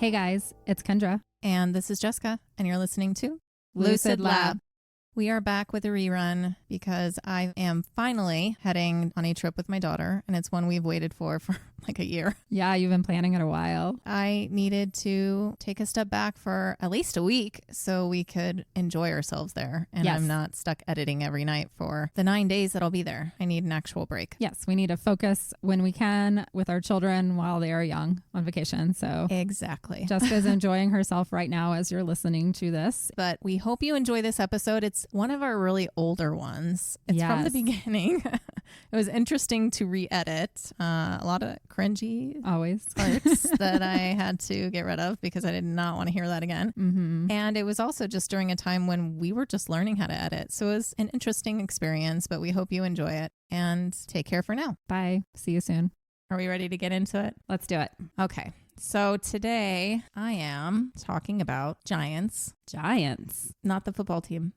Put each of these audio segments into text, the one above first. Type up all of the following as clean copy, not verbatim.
Hey guys, it's Kendra. And this is Jessica, and you're listening to Lucid Lab. We are back with a rerun because I am finally heading on a trip with my daughter, and it's one we've waited for like a year. Yeah, you've been planning it a while. I needed to take a step back for at least a week so we could enjoy ourselves there, and Yes. I'm not stuck editing every night for the 9 days that I'll be there. I need an actual break. Yes, we need to focus when we can with our children while they are young on vacation. So Exactly. Jessica's enjoying herself right now as you're listening to this. But we hope you enjoy this episode. It's one of our really older ones. It's from the Yes. beginning. It was interesting to re-edit. A lot of cringy Always. parts that I had to get rid of because I did not want to hear that again. Mm-hmm. And it was also just during a time when we were just learning how to edit. So it was an interesting experience, but we hope you enjoy it and take care for now. Bye. See you soon. Are we ready to get into it? Let's do it. Okay. So today I am talking about giants, Giants. not the football team.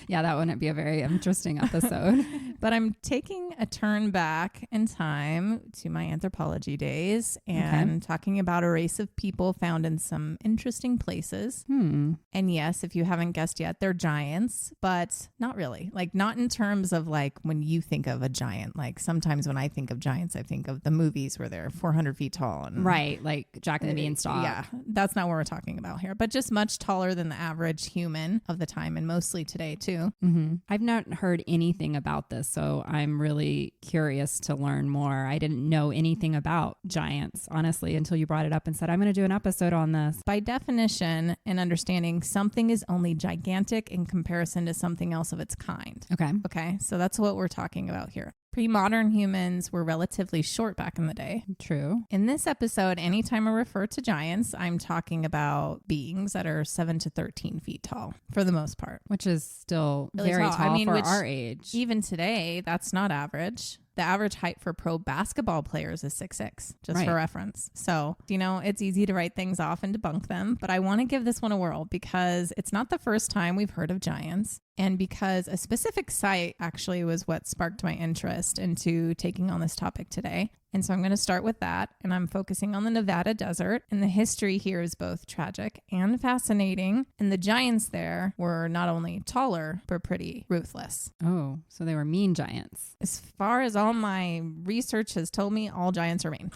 Yeah, that wouldn't be a very interesting episode. But I'm taking a turn back in time to my anthropology days and talking about a race of people found in some interesting places. And yes, if you haven't guessed yet, they're giants, but not really. Like not in terms of like when you think of a giant. Like sometimes when I think of giants, I think of the movies where they're 400 feet tall. And Right, like Jack and the Beanstalk. yeah, that's not what we're talking about here, but just much taller than the average human of the time and mostly today too. Mm-hmm. I've not heard anything about this, so I'm really curious to learn more. I didn't know anything about giants, honestly, until you brought it up and said, I'm going to do an episode on this. By definition and understanding, something is only gigantic in comparison to something else of its kind. Okay. Okay, so that's what we're talking about here. Pre-modern humans were relatively short back in the day. True. In this episode, anytime I refer to giants, I'm talking about beings that are 7 to 13 feet tall for the most part. Which is still Really very tall. tall I mean, for which our age. Even today, that's not average. The average height for pro basketball players is 6'6", just Right. for reference. So, it's easy to write things off and debunk them, but I want to give this one a whirl because it's not the first time we've heard of giants. And because a specific site actually was what sparked my interest into taking on this topic today. And so I'm going to start with that. And I'm focusing on the Nevada desert. And the history here is both tragic and fascinating. And the giants there were not only taller, but pretty ruthless. Oh, so they were mean giants. As far as all my research has told me, all giants are mean.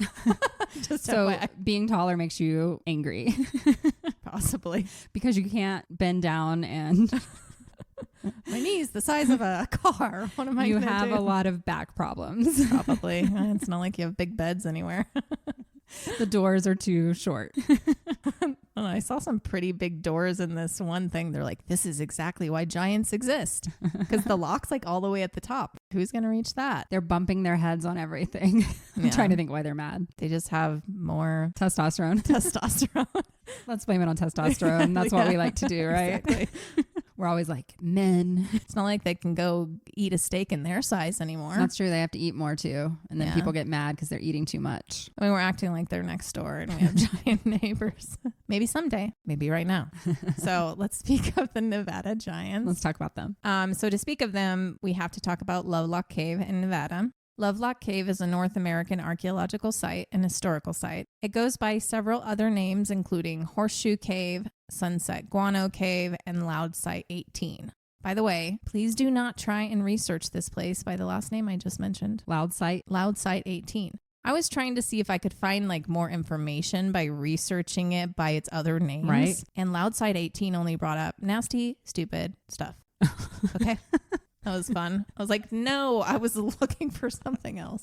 Just So FYI. being taller makes you angry Possibly. because you can't bend down and My knee's the size of a car. What am I you gonna have do? a lot of back problems. Probably. It's not like you have big beds anywhere. The doors are too short. I saw some pretty big doors in this one thing. They're like, this is exactly why giants exist. Because the lock's like all the way at the top. Who's going to reach that? They're bumping their heads on everything. I'm Yeah. trying to think why they're mad. They just have more Testosterone. testosterone. Let's blame it on testosterone. That's what we like to do, right? Exactly. We're always like, men. It's not like they can go eat a steak in their size anymore. That's true. They have to eat more too. And then Yeah. people get mad because they're eating too much. I mean, we're acting like they're next door and we have giant neighbors. Maybe someday, maybe right now. So let's speak of the Nevada giants. Let's talk about them. So to speak of them, we have to talk about Lovelock Cave in Nevada. Lovelock Cave is a North American archaeological site and historical site. It goes by several other names, including Horseshoe Cave, Sunset Guano Cave, and Loud Site 18. By the way, please do not try and research this place by the last name I just mentioned. Loud Site. Loud Site 18. I was trying to see if I could find like more information by researching it by its other names. Right. And Loud Site 18 only brought up nasty, stupid stuff. Okay. That was fun. I was like, no, I was looking for something else.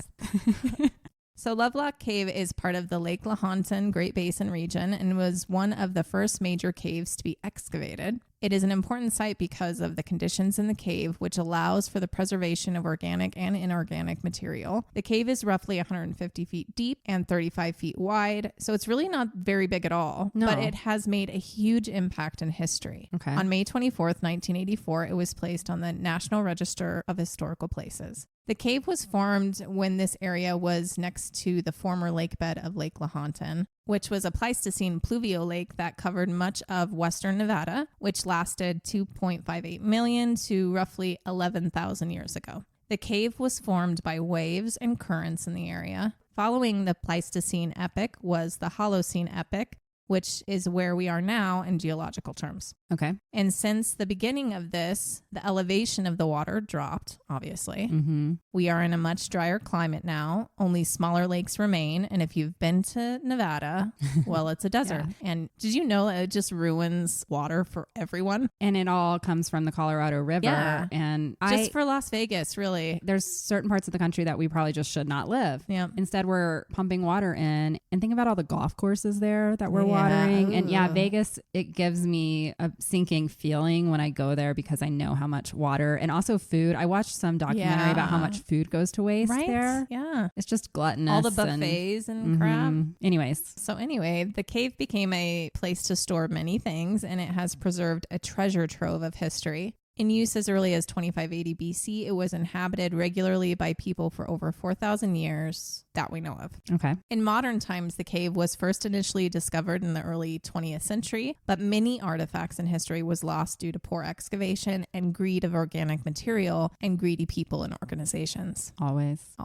So Lovelock Cave is part of the Lake Lahontan Great Basin region and was one of the first major caves to be excavated. It is an important site because of the conditions in the cave, which allows for the preservation of organic and inorganic material. The cave is roughly 150 feet deep and 35 feet wide, so it's really not very big at all, No. but it has made a huge impact in history. Okay. On May 24th, 1984, it was placed on the National Register of Historical Places. The cave was formed when this area was next to the former lake bed of Lake Lahontan, which was a Pleistocene pluvial lake that covered much of western Nevada, which lasted 2.58 million to roughly 11,000 years ago. The cave was formed by waves and currents in the area. Following the Pleistocene epoch was the Holocene epoch, which is where we are now in geological terms. Okay. And since the beginning of this, the elevation of the water dropped, obviously. Mm-hmm. We are in a much drier climate now. Only smaller lakes remain. And if you've been to Nevada, well, it's a desert. Yeah. And did you know that it just ruins water for everyone? And it all comes from the Colorado River. Yeah. And Just for Las Vegas, really. there's certain parts of the country that we probably just should not live. Yeah. Instead, we're pumping water in. And think about all the golf courses there that we're Yeah. watering. And yeah, Ugh. Vegas, it gives me a sinking feeling when I go there because I know how much water and also food. I watched some documentary about how much food goes to waste there. Yeah. It's just gluttonous. All the buffets and crap. Anyways. So anyway, the cave became a place to store many things, and it has preserved a treasure trove of history. In use as early as 2580 BC, it was inhabited regularly by people for over 4,000 years that we know of. Okay. In modern times, the cave was first initially discovered in the early 20th century, but many artifacts in history was lost due to poor excavation and greed of organic material and greedy people and organizations. Always.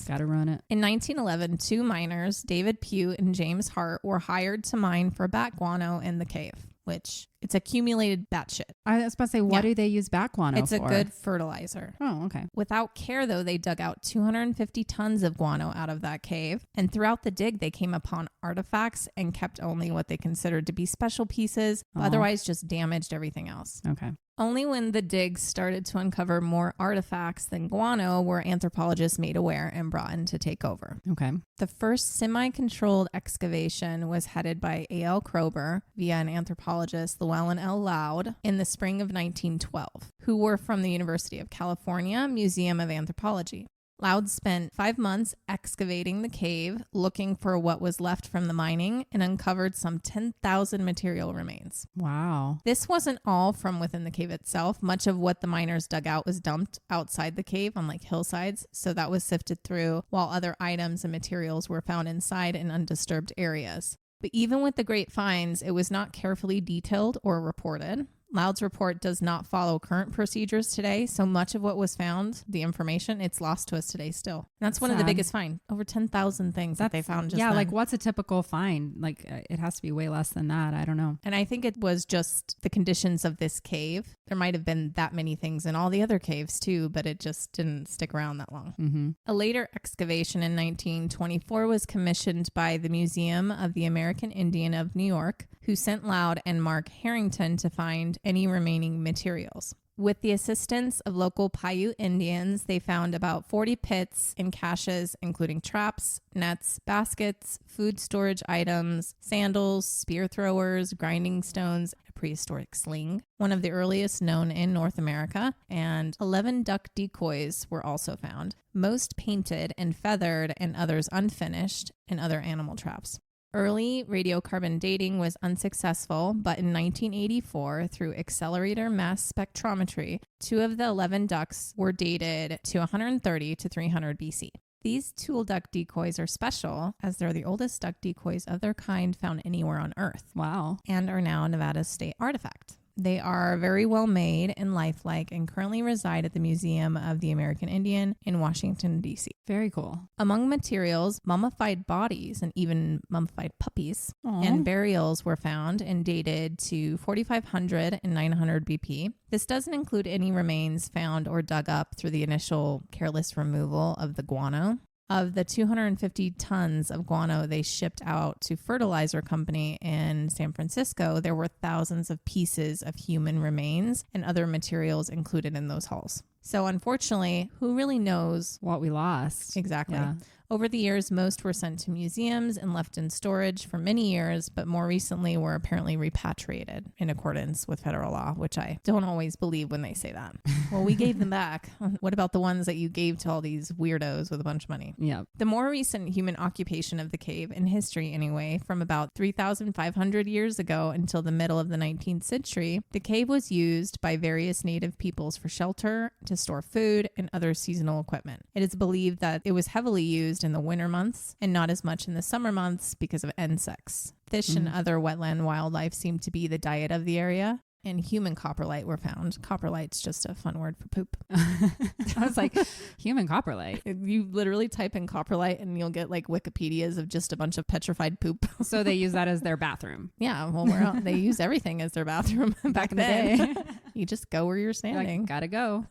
Gotta run it. In 1911, two miners, David Pugh and James Hart, were hired to mine for bat guano in the cave, which it's accumulated bat shit. I was about to say, what do they use bat guano It's for? a good fertilizer. Oh, okay. Without care, though, they dug out 250 tons of guano out of that cave. And throughout the dig, they came upon artifacts and kept only what they considered to be special pieces, but otherwise just damaged everything else. Okay. Only when the digs started to uncover more artifacts than guano were anthropologists made aware and brought in to take over. Okay. The first semi-controlled excavation was headed by A.L. Kroeber via an anthropologist, Llewellyn L. Loud, in the spring of 1912, who were from the University of California Museum of Anthropology. Loud spent 5 months excavating the cave, looking for what was left from the mining, and uncovered some 10,000 material remains. Wow. This wasn't all from within the cave itself. Much of what the miners dug out was dumped outside the cave on like hillsides, so that was sifted through, while other items and materials were found inside in undisturbed areas. But even with the great finds, it was not carefully detailed or reported. Loud's report does not follow current procedures today, so much of what was found, the information, it's lost to us today still. And that's one of the biggest finds. Over 10,000 things that they found just then. like what's a typical find? Like it has to be way less than that. I don't know. And I think it was just the conditions of this cave. There might have been that many things in all the other caves too, but it just didn't stick around that long. Mm-hmm. A later excavation in 1924 was commissioned by the Museum of the American Indian of New York, who sent Loud and Mark Harrington to find any remaining materials. With the assistance of local Paiute Indians, they found about 40 pits and caches, including traps, nets, baskets, food storage items, sandals, spear throwers, grinding stones, a prehistoric sling, one of the earliest known in North America, and 11 duck decoys were also found, most painted and feathered and others unfinished, and other animal traps. Early radiocarbon dating was unsuccessful, but in 1984, through accelerator mass spectrometry, 2 of the 11 ducks were dated to 130 to 300 BC. These tool duck decoys are special as they're the oldest duck decoys of their kind found anywhere on Earth. Wow. And are now Nevada's state artifact. They are very well made and lifelike and currently reside at the Museum of the American Indian in Washington, D.C. Very cool. Among materials, mummified bodies and even mummified puppies and burials were found and dated to 4,500 and 900 BP. This doesn't include any remains found or dug up through the initial careless removal of the guano. Of the 250 tons of guano they shipped out to fertilizer company in San Francisco, there were thousands of pieces of human remains and other materials included in those hauls. So unfortunately, who really knows what we lost? Exactly. Yeah. Over the years, most were sent to museums and left in storage for many years, but more recently were apparently repatriated in accordance with federal law, which I don't always believe when they say that. Well, we gave them back. What about the ones that you gave to all these weirdos with a bunch of money? Yeah. The more recent human occupation of the cave, in history anyway, from about 3,500 years ago until the middle of the 19th century, the cave was used by various native peoples for shelter, to store food, and other seasonal equipment. It is believed that it was heavily used in the winter months and not as much in the summer months because of insects. Fish and other wetland wildlife seemed to be the diet of the area. and human coprolite were found. Coprolite's just a fun word for poop. I was like, human coprolite. You literally type in coprolite and you'll get like Wikipedias of just a bunch of petrified poop. So they use that as their bathroom. Yeah, well, they use everything as their bathroom back in the then. day. You just go where you're standing. Like, gotta go.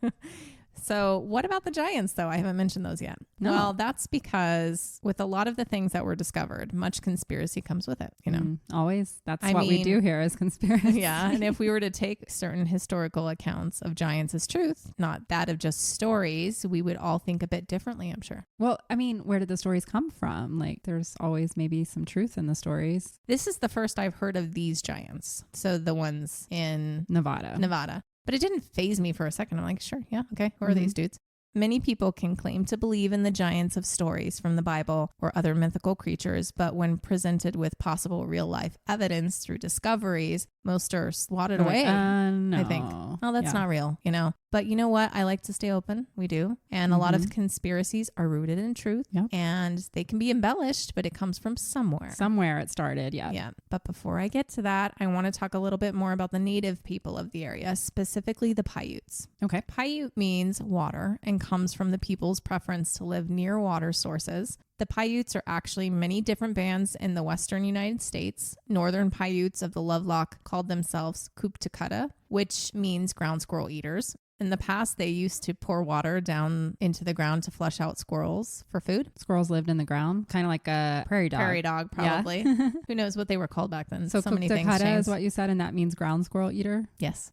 So what about the giants, though? I haven't mentioned those yet. No. Well, that's because with a lot of the things that were discovered, much conspiracy comes with it, you know? Always. That's what we do here is conspiracy. Yeah. And if we were to take certain historical accounts of giants as truth, not that of just stories, we would all think a bit differently, I'm sure. Well, I mean, where did the stories come from? Like, there's always maybe some truth in the stories. This is the first I've heard of these giants. So the ones in Nevada. But it didn't faze me for a second. I'm like, sure, yeah, okay. Who are these dudes? Many people can claim to believe in the giants of stories from the Bible or other mythical creatures, but when presented with possible real-life evidence through discoveries, most are swatted away, no. I think. Oh, that's not real, you know. But you know what? I like to stay open. We do. And a lot of conspiracies are rooted in truth. Yep. And they can be embellished, but it comes from somewhere. Somewhere it started, yeah. Yeah. But before I get to that, I want to talk a little bit more about the native people of the area, specifically the Paiutes. Okay. Paiute means water and comes from the people's preference to live near water sources. The Paiutes are actually many different bands in the western United States. Northern Paiutes of the Lovelock called themselves Kuptakutta, which means ground squirrel eaters. In the past, they used to pour water down into the ground to flush out squirrels for food. Squirrels lived in the ground, kind of like a prairie dog. Prairie dog, probably. Yeah. Who knows what they were called back then? So many things changed. is what you said, and that means ground squirrel eater? Yes.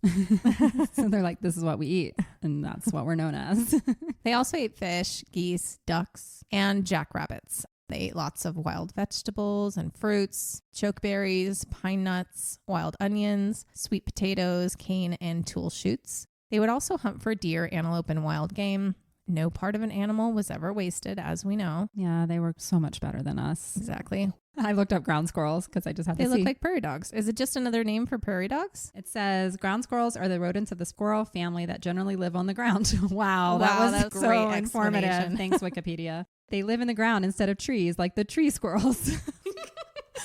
So they're like, this is what we eat, and that's what we're known as. They also ate fish, geese, ducks, and jackrabbits. They ate lots of wild vegetables and fruits, chokeberries, pine nuts, wild onions, sweet potatoes, cane, and tool shoots. They would also hunt for deer, antelope, and wild game. No part of an animal was ever wasted, as we know. Yeah, they were so much better than us. Exactly. I looked up ground squirrels because I just had to see. They look like prairie dogs. Is it just another name for prairie dogs? It says ground squirrels are the rodents of the squirrel family that generally live on the ground. Wow, that was so informative. Thanks, Wikipedia. They live in the ground instead of trees, like the tree squirrels.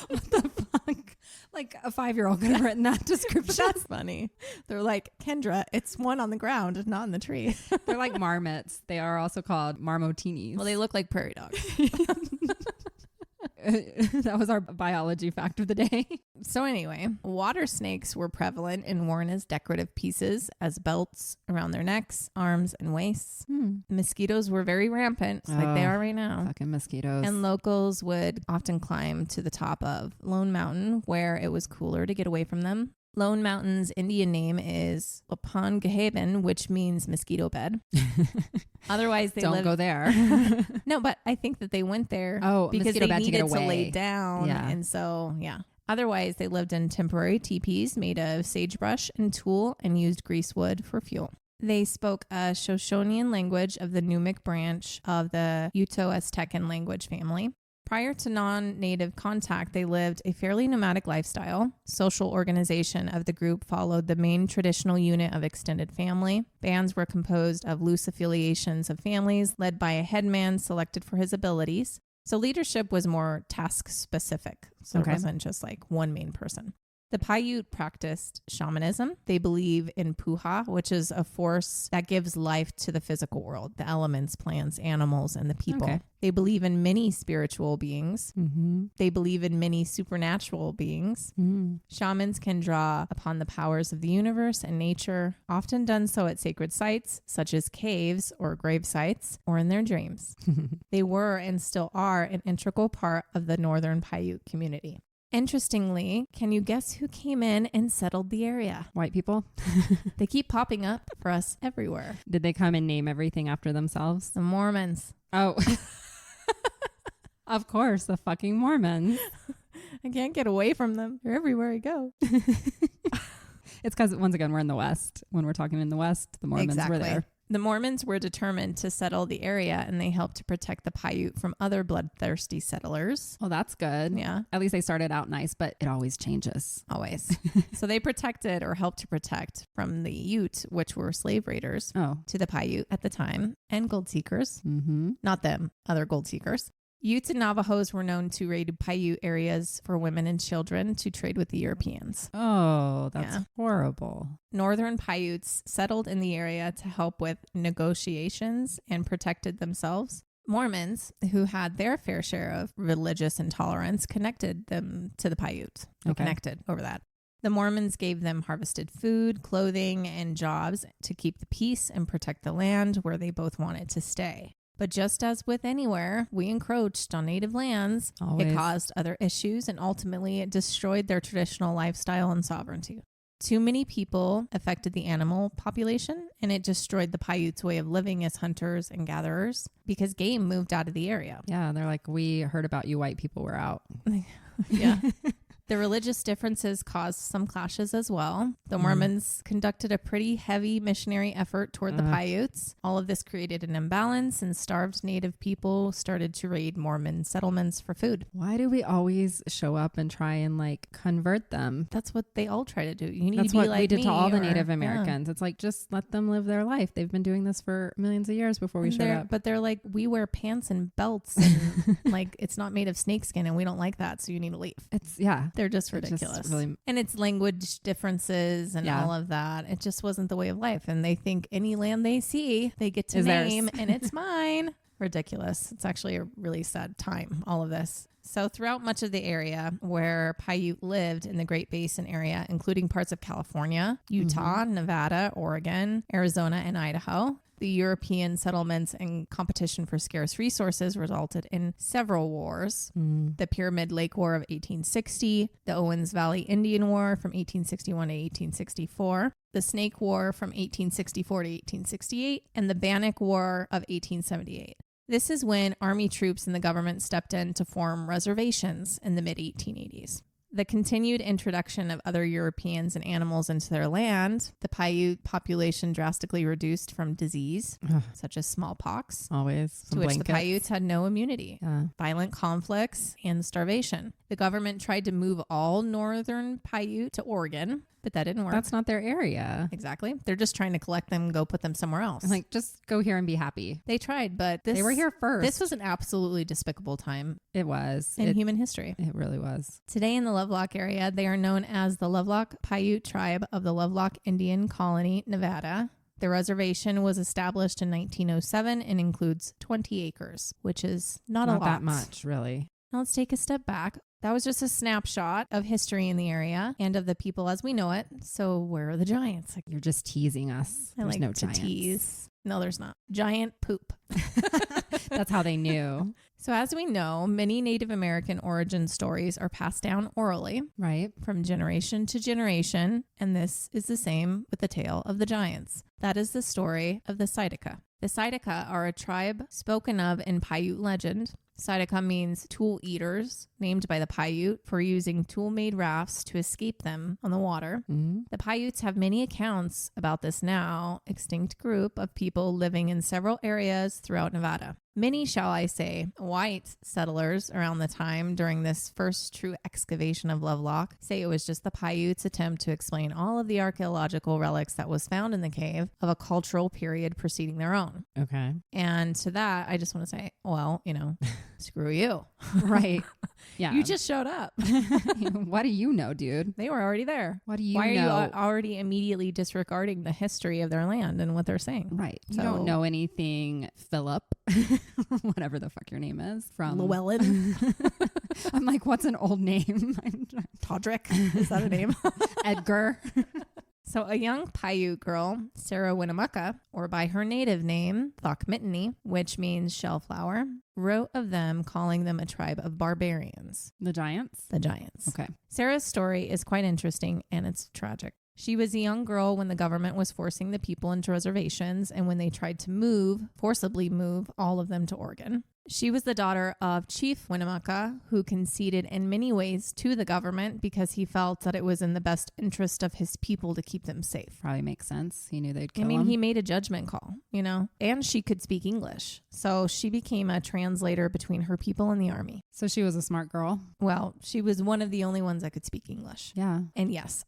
What the fuck? Like a 5-year-old could have written that description. That's funny. They're like, Kendra, it's one on the ground, not in the tree. They're like marmots. They are also called marmotinis. Well, they look like prairie dogs. That was our biology fact of the day. So anyway, water snakes were prevalent and worn as decorative pieces, as belts around their necks, arms, and waists. Mosquitoes were very rampant, like they are right now. Fucking mosquitoes. And locals would often climb to the top of Lone Mountain, where it was cooler to get away from them. Lone Mountain's Indian name is Upham, which means mosquito bed. Otherwise, they don't go there. No, but I think that they went there because they needed to get away. To lay down. Yeah. And so, yeah. Otherwise, they lived in temporary teepees made of sagebrush and tulle and used grease wood for fuel. They spoke a Shoshonean language of the Numic branch of the Uto-Aztecan language family. Prior to non-native contact, they lived a fairly nomadic lifestyle. Social organization of the group followed the main traditional unit of extended family. Bands were composed of loose affiliations of families led by a headman selected for his abilities. So leadership was more task specific. So it wasn't just like one main person. The Paiute practiced shamanism. They believe in puha, which is a force that gives life to the physical world, the elements, plants, animals, and the people. Okay. They believe in many spiritual beings. They believe in many supernatural beings. Shamans can draw upon the powers of the universe and nature, often done so at sacred sites, such as caves or grave sites, or in their dreams. They were and still are an integral part of the Northern Paiute community. Interestingly, can you guess who came in and settled the area? White people. They keep popping up for us everywhere. Did they come and name everything after themselves? The Mormons. Oh, of course, the fucking Mormons. I can't get away from them. They're everywhere I go. It's because, once again, we're in the West. When we're talking in the West, the Mormons were there. The Mormons were determined to settle the area, and they helped to protect the Paiute from other bloodthirsty settlers. Well, that's good. Yeah. At least they started out nice, but it always changes. Always. So they protected or helped to protect from the Ute, which were slave raiders, to the Paiute at the time, and gold seekers. Not them, other gold seekers. Utes and Navajos were known to raid Paiute areas for women and children to trade with the Europeans. Oh, that's horrible. Northern Paiutes settled in the area to help with negotiations and protected themselves. Mormons, who had their fair share of religious intolerance, connected them to the Paiutes. Connected over that. The Mormons gave them harvested food, clothing, and jobs to keep the peace and protect the land where they both wanted to stay. But just as with anywhere, we encroached on native lands. Always. It caused other issues, and ultimately it destroyed their traditional lifestyle and sovereignty. Too many people affected the animal population, and it destroyed the Paiutes' way of living as hunters and gatherers because game moved out of the area. Yeah, they're like, we heard about you white people, we're out. Yeah. The religious differences caused some clashes as well. The Mormons conducted a pretty heavy missionary effort toward the Paiutes. All of this created an imbalance, and starved native people started to raid Mormon settlements for food. Why do we always show up and try and like convert them? That's what they all try to do. You need That's to be what like we did me to all the or- Native Americans. It's like, just let them live their life. They've been doing this for millions of years before we showed up. But they're like, we wear pants and belts and like it's not made of snakeskin and we don't like that, so you need to leave. They're just ridiculous. And it's language differences and all of that. It just wasn't the way of life. And they think any land they see, they get to name and it's mine. Ridiculous. It's actually a really sad time, all of this. So throughout much of the area where Paiute lived in the Great Basin area, including parts of California, Utah, Nevada, Oregon, Arizona, and Idaho, the European settlements and competition for scarce resources resulted in several wars. The Pyramid Lake War of 1860, the Owens Valley Indian War from 1861 to 1864, the Snake War from 1864 to 1868, and the Bannock War of 1878. This is when Army troops and the government stepped in to form reservations in the mid-1880s. The continued introduction of other Europeans and animals into their land, the Paiute population drastically reduced from disease, such as smallpox, always, to which the Paiutes had no immunity, violent conflicts, and starvation. The government tried to move all northern Paiute to Oregon, but that didn't work. That's not their area. Exactly. They're just trying to collect them and go put them somewhere else. Like, just go here and be happy. They tried, but they were here first. This was an absolutely despicable time. It was. In human history. It really was. Today in the Lovelock area, they are known as the Lovelock Paiute tribe of the Lovelock Indian Colony, Nevada. The reservation was established in 1907 and includes 20 acres, which is not a lot. Not that much, really. Now let's take a step back. That was just a snapshot of history in the area and of the people as we know it. So where are the giants? You're just teasing us. There's no giants. Tease. No, there's not. Giant poop. That's how they knew. So as we know, many Native American origin stories are passed down orally, right, from generation to generation. And this is the same with the tale of the giants. That is the story of the Sidica. The Sidica are a tribe spoken of in Paiute legend. Sidica means tool eaters, named by the Paiute for using tool-made rafts to escape them on the water. The Paiutes have many accounts about this now extinct group of people living in several areas throughout Nevada. Many, shall I say, white settlers around the time during this first true excavation of Lovelock say it was just the Paiutes' attempt to explain all of the archaeological relics that was found in the cave of a cultural period preceding their own. Okay. And to that, I just want to say, well, screw you. Right. Yeah. You just showed up. What do you know, dude? They were already there. What do you know? Why are you already immediately disregarding the history of their land and what they're saying? Right. You don't know anything, Philip, whatever the fuck your name is, from Llewellyn. I'm like, what's an old name? Todrick. Is that a name? Edgar. So a young Paiute girl, Sarah Winnemucca, or by her native name, Thokmitini, which means shellflower, wrote of them, calling them a tribe of barbarians. The giants? The giants. Okay. Sarah's story is quite interesting and it's tragic. She was a young girl when the government was forcing the people into reservations and when they tried to forcibly move all of them to Oregon. She was the daughter of Chief Winnemucca, who conceded in many ways to the government because he felt that it was in the best interest of his people to keep them safe. Probably makes sense. He knew they'd kill him. He made a judgment call, and she could speak English. So she became a translator between her people and the army. So she was a smart girl. Well, she was one of the only ones that could speak English. Yeah. And yes.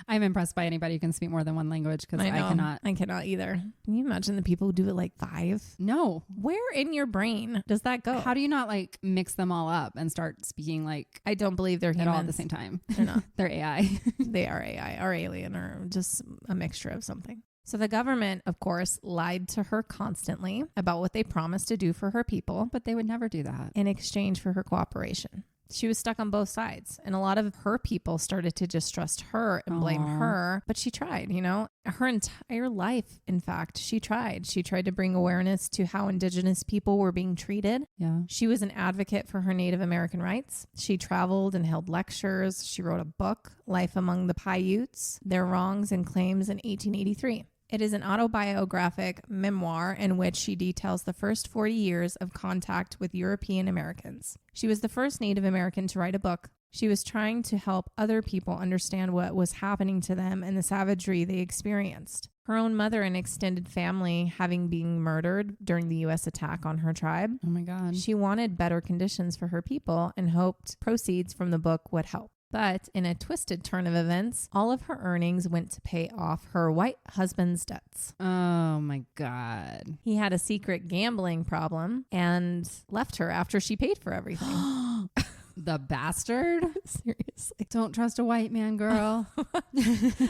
I'm impressed by anybody who can speak more than one language because I cannot. I cannot either. Can you imagine the people who do it like 5? No. Where in your brain does that go? How do you not like mix them all up and start speaking like I don't believe they're humans all at the same time? They're not. They're AI. They are AI or alien or just a mixture of something. So the government, of course, lied to her constantly about what they promised to do for her people, but they would never do that in exchange for her cooperation. She was stuck on both sides, and a lot of her people started to distrust her and blame her, but she tried, you know, her entire life. In fact, she tried to bring awareness to how Indigenous people were being treated. Yeah. She was an advocate for her Native American rights. She traveled and held lectures. She wrote a book, Life Among the Paiutes, Their Wrongs and Claims, in 1883. It is an autobiographic memoir in which she details the first 40 years of contact with European Americans. She was the first Native American to write a book. She was trying to help other people understand what was happening to them and the savagery they experienced. Her own mother and extended family having been murdered during the U.S. attack on her tribe. Oh my God. She wanted better conditions for her people and hoped proceeds from the book would help. But in a twisted turn of events, all of her earnings went to pay off her white husband's debts. Oh my God. He had a secret gambling problem and left her after she paid for everything. The bastard. Seriously. Don't trust a white man, girl.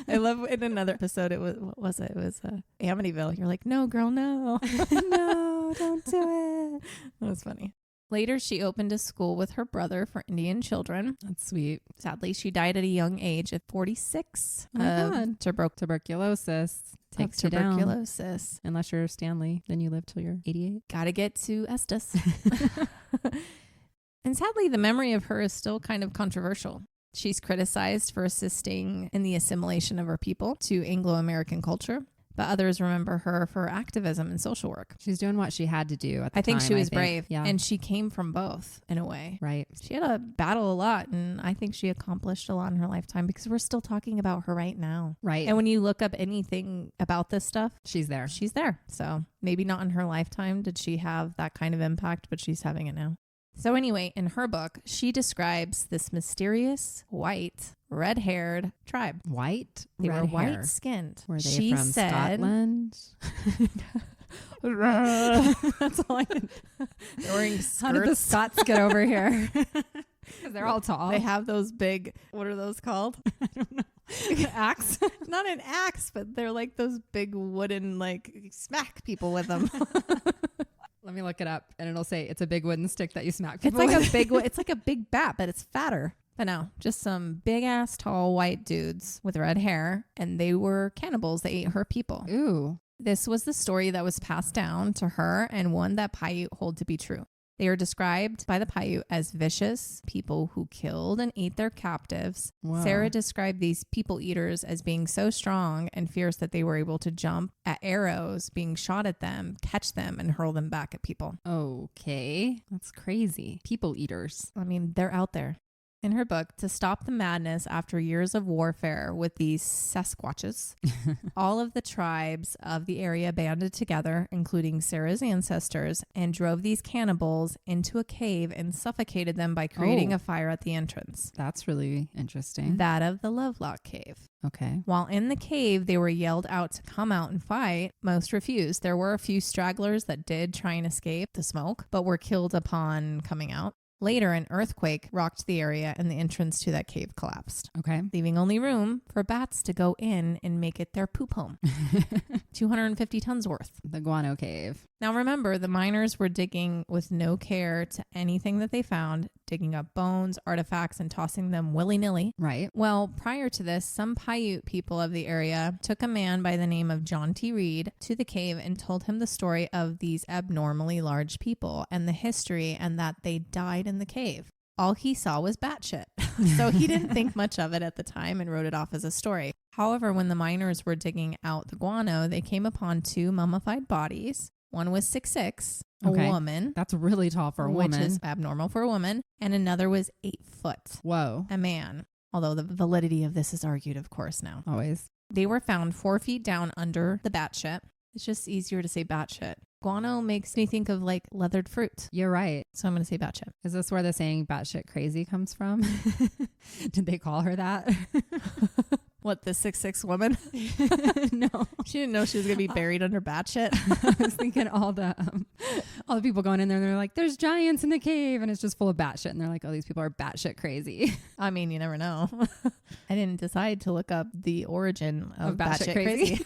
I love in another episode, it was, what was it? It was Amityville. You're like, no, girl, no. No, don't do it. That was funny. Later, she opened a school with her brother for Indian children. That's sweet. Sadly, she died at a young age at 46. Oh my God. Tuberculosis takes you down. Tuberculosis. Unless you're Stanley, then you live till you're 88. Gotta get to Estes. And sadly, the memory of her is still kind of controversial. She's criticized for assisting in the assimilation of her people to Anglo-American culture. But others remember her for activism and social work. She's doing what she had to do at the time. I think she was brave. Yeah. And she came from both in a way. Right. She had to battle a lot. And I think she accomplished a lot in her lifetime because we're still talking about her right now. Right. And when you look up anything about this stuff, she's there. She's there. So maybe not in her lifetime did she have that kind of impact, but she's having it now. So anyway, in her book, she describes this mysterious, white, red-haired tribe. White? They were white-skinned. Were they from Scotland? That's all I can. They're wearing skirts. How did the Scots get over here? Because they're all tall. They have those big, what are those called? I don't know. Axe? Not an axe, but they're like those big wooden, like, smack people with them. Let me look it up, and it'll say it's a big wooden stick that you smack people with. It's like a big bat, but it's fatter. But no, just some big ass tall white dudes with red hair, and they were cannibals. They ate her people. Ooh. This was the story that was passed down to her and one that Paiute hold to be true. They are described by the Paiute as vicious people who killed and ate their captives. Whoa. Sarah described these people eaters as being so strong and fierce that they were able to jump at arrows being shot at them, catch them, and hurl them back at people. Okay. That's crazy. People eaters. I mean, they're out there. In her book, To Stop the Madness After Years of Warfare with these Sasquatches, all of the tribes of the area banded together, including Sarah's ancestors, and drove these cannibals into a cave and suffocated them by creating a fire at the entrance. That's really interesting. That of the Lovelock Cave. Okay. While in the cave, they were yelled out to come out and fight. Most refused. There were a few stragglers that did try and escape the smoke, but were killed upon coming out. Later, an earthquake rocked the area and the entrance to that cave collapsed. Okay. Leaving only room for bats to go in and make it their poop home. 250 tons worth. The guano cave. Now remember, the miners were digging with no care to anything that they found, digging up bones, artifacts, and tossing them willy-nilly. Right. Well, prior to this, some Paiute people of the area took a man by the name of John T. Reed to the cave and told him the story of these abnormally large people and the history and that they died in the cave. All he saw was bat shit. So he didn't think much of it at the time and wrote it off as a story. However, when the miners were digging out the guano, they came upon 2 mummified bodies. One was 6'6", a woman. That's really tall for a woman. Which is abnormal for a woman. And another was 8 foot. Whoa. A man. Although the validity of this is argued, of course, now. Always. They were found 4 feet down under the bat shit. It's just easier to say bat shit. Guano makes me think of like leathered fruit. You're right. So I'm going to say bat shit. Is this where the saying batshit crazy comes from? Did they call her that? What, the 6'6" woman? No. She didn't know she was going to be buried under batshit. I was thinking all the people going in there, they're like, there's giants in the cave, and it's just full of batshit. And they're like, oh, these people are batshit crazy. I mean, you never know. I didn't decide to look up the origin of batshit crazy.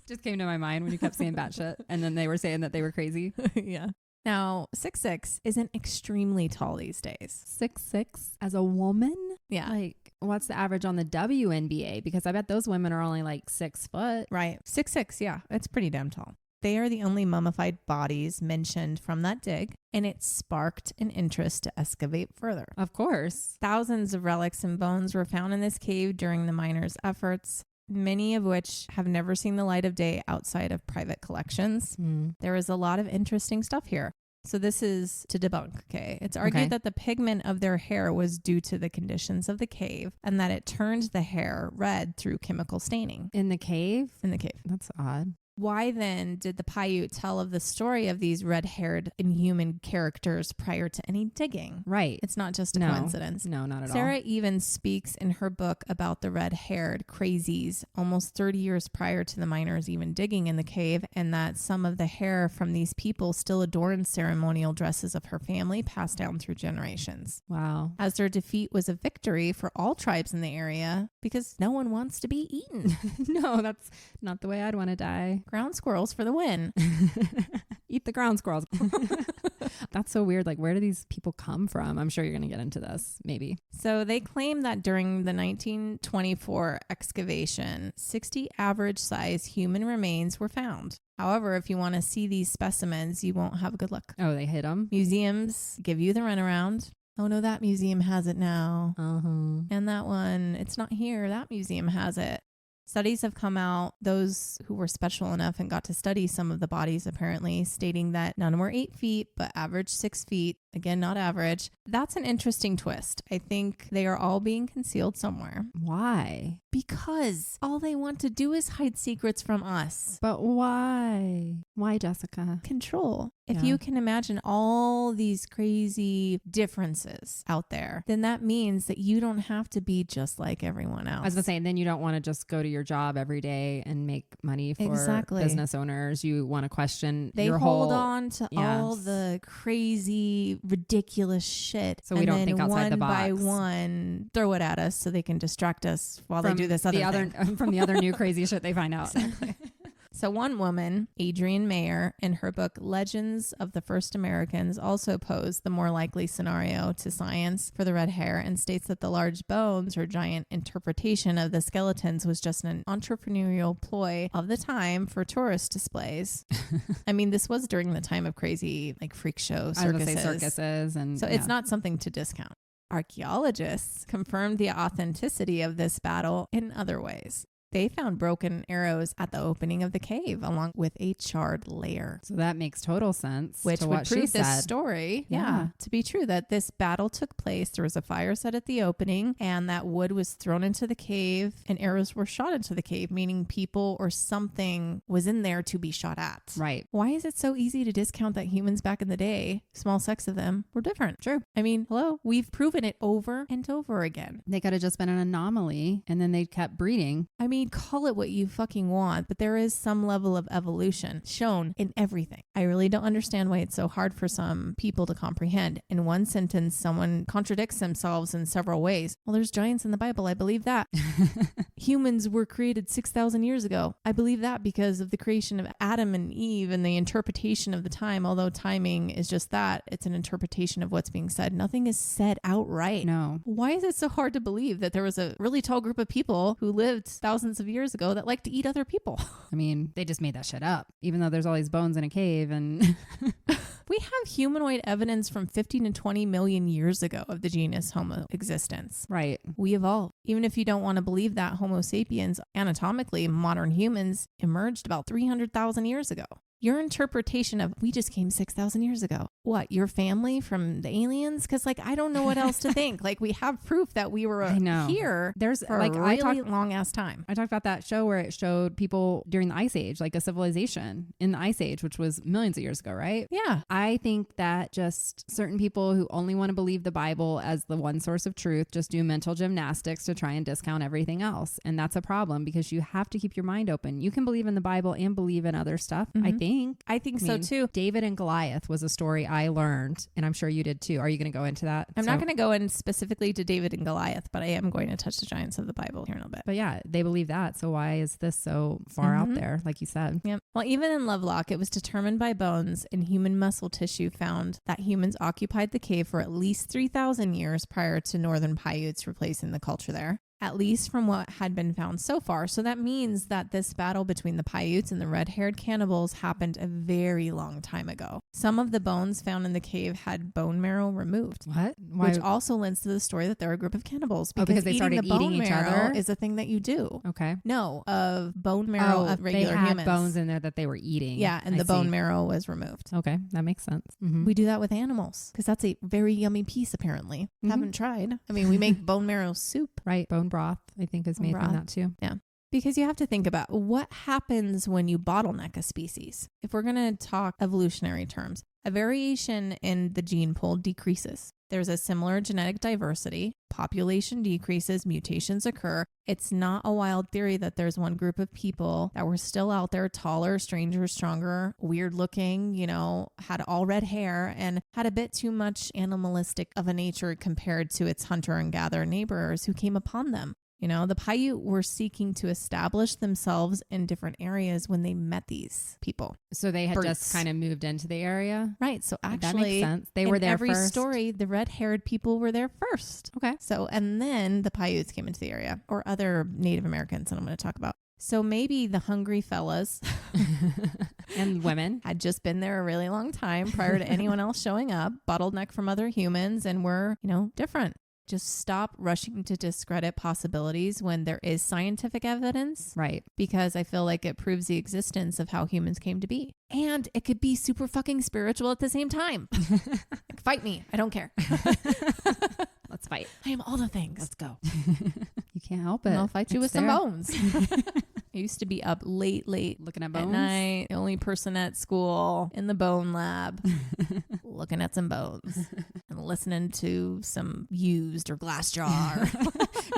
Just came to my mind when you kept saying batshit, and then they were saying that they were crazy. Yeah. Now, 6'6" isn't extremely tall these days. 6'6" as a woman? Yeah. Like, what's the average on the WNBA? Because I bet those women are only like 6 foot. Right. 6'6", yeah. It's pretty damn tall. They are the only mummified bodies mentioned from that dig, and it sparked an interest to excavate further. Of course. Thousands of relics and bones were found in this cave during the miners' efforts, many of which have never seen the light of day outside of private collections. There is a lot of interesting stuff here. So this is to debunk, okay? It's argued that the pigment of their hair was due to the conditions of the cave and that it turned the hair red through chemical staining. In the cave? In the cave. That's odd. Why then did the Paiutes tell of the story of these red-haired inhuman characters prior to any digging? Right. It's not just a coincidence. No, not at all. Sarah even speaks in her book about the red-haired crazies almost 30 years prior to the miners even digging in the cave, and that some of the hair from these people still adorned ceremonial dresses of her family passed down through generations. Wow. As their defeat was a victory for all tribes in the area because no one wants to be eaten. No, that's not the way I'd want to die. Ground squirrels for the win. Eat the ground squirrels. That's so weird. Like, where do these people come from? I'm sure you're going to get into this, maybe. So they claim that during the 1924 excavation, 60 average size human remains were found. However, if you want to see these specimens, you won't have good luck. Oh, they hid them? Museums give you the runaround. Oh no, that museum has it now. And that one, it's not here. That museum has it. Studies have come out, those who were special enough and got to study some of the bodies apparently, stating that none were 8 feet, but average 6 feet. Again, not average. That's an interesting twist. I think they are all being concealed somewhere. Why? Because all they want to do is hide secrets from us. But why? Why, Jessica? Control. If you can imagine all these crazy differences out there, then that means that you don't have to be just like everyone else. I was going to say, then you don't want to just go to your job every day and make money for business owners. You want to question your whole... They hold on to all the crazy, ridiculous shit. So we don't think outside the box. One by one, throw it at us so they can distract us while they do this other thing. From the other new crazy shit they find out. Exactly. So one woman, Adrienne Mayer, in her book Legends of the First Americans, also posed the more likely scenario to science for the red hair and states that the large bones or giant interpretation of the skeletons was just an entrepreneurial ploy of the time for tourist displays. I mean, this was during the time of crazy like freak show circuses. I was going to say circuses. And, so it's not something to discount. Archaeologists confirmed the authenticity of this battle in other ways. They found broken arrows at the opening of the cave along with a charred layer. So that makes total sense. Which to would what prove she this said. story to be true, that this battle took place. There was a fire set at the opening and that wood was thrown into the cave and arrows were shot into the cave, meaning people or something was in there to be shot at. Right. Why is it so easy to discount that humans back in the day, small sects of them, were different? True. I mean, hello, we've proven it over and over again. They could have just been an anomaly and then they kept breeding. I mean, call it what you fucking want, but there is some level of evolution shown in everything. I really don't understand why it's so hard for some people to comprehend. In one sentence, someone contradicts themselves in several ways. Well, there's giants in the Bible. I believe that. Humans were created 6,000 years ago. I believe that because of the creation of Adam and Eve and the interpretation of the time. Although timing is just that, it's an interpretation of what's being said. Nothing is said outright. No. Why is it so hard to believe that there was a really tall group of people who lived thousands of years ago that like to eat other people? I mean, they just made that shit up, even though there's all these bones in a cave and... We have humanoid evidence from 15 to 20 million years ago of the genus Homo existence. Right. We evolved. Even if you don't want to believe that, Homo sapiens, anatomically, modern humans emerged about 300,000 years ago. Your interpretation of we just came 6,000 years ago. What, your family from the aliens? Because like I don't know what else to think. Like we have proof that we were here. There's for like a really long ass time. I talked about that show where it showed people during the Ice Age, like a civilization in the Ice Age, which was millions of years ago, right? Yeah. I think that just certain people who only want to believe the Bible as the one source of truth just do mental gymnastics to try and discount everything else. And that's a problem because you have to keep your mind open. You can believe in the Bible and believe in other stuff. I think so too. David and Goliath was a story I learned, and I'm sure you did too. Are you going to go into that? I'm not going to go in specifically to David and Goliath, but I am going to touch the giants of the Bible here in a bit. But yeah, they believe that. So why is this so far out there, like you said? Yep. Well, even in Lovelock, it was determined by bones and human muscle tissue found that humans occupied the cave for at least 3,000 years prior to northern Paiutes replacing the culture there. At least from what had been found so far. So that means that this battle between the Paiutes and the red-haired cannibals happened a very long time ago. Some of the bones found in the cave had bone marrow removed. What? Why? Which also lends to the story that they're a group of cannibals. Because they started eating each other? Is a thing that you do. Okay. No, of bone marrow of regular they had humans. Bones in there that they were eating. Yeah, and the bone marrow was removed. Okay, that makes sense. We do that with animals because that's a very yummy piece apparently. Haven't tried. I mean, we make bone marrow soup. Right, bone broth I think is made from that too. Yeah. Because you have to think about what happens when you bottleneck a species. If we're going to talk evolutionary terms, a variation in the gene pool decreases. There's a similar genetic diversity. Population decreases, mutations occur. It's not a wild theory that there's one group of people that were still out there, taller, stranger, stronger, weird looking, had all red hair and had a bit too much animalistic of a nature compared to its hunter and gatherer neighbors who came upon them. The Paiute were seeking to establish themselves in different areas when they met these people. So they had just kind of moved into the area? Right. So actually, that makes sense. They were there every first. Story, the red-haired people were there first. Okay. So, and then the Paiutes came into the area, or other Native Americans that I'm going to talk about. So maybe the hungry fellas and women had just been there a really long time prior to anyone else showing up, bottleneck from other humans, and were, different. Just stop rushing to discredit possibilities when there is scientific evidence. Right. Because I feel like it proves the existence of how humans came to be. And it could be super fucking spiritual at the same time. Like, fight me. I don't care. Let's fight. I am all the things. Let's go. You can't help it. And I'll fight you with some bones. I used to be up late looking at bones at night. The only person at school in the bone lab looking at some bones and listening to some used or glass jar.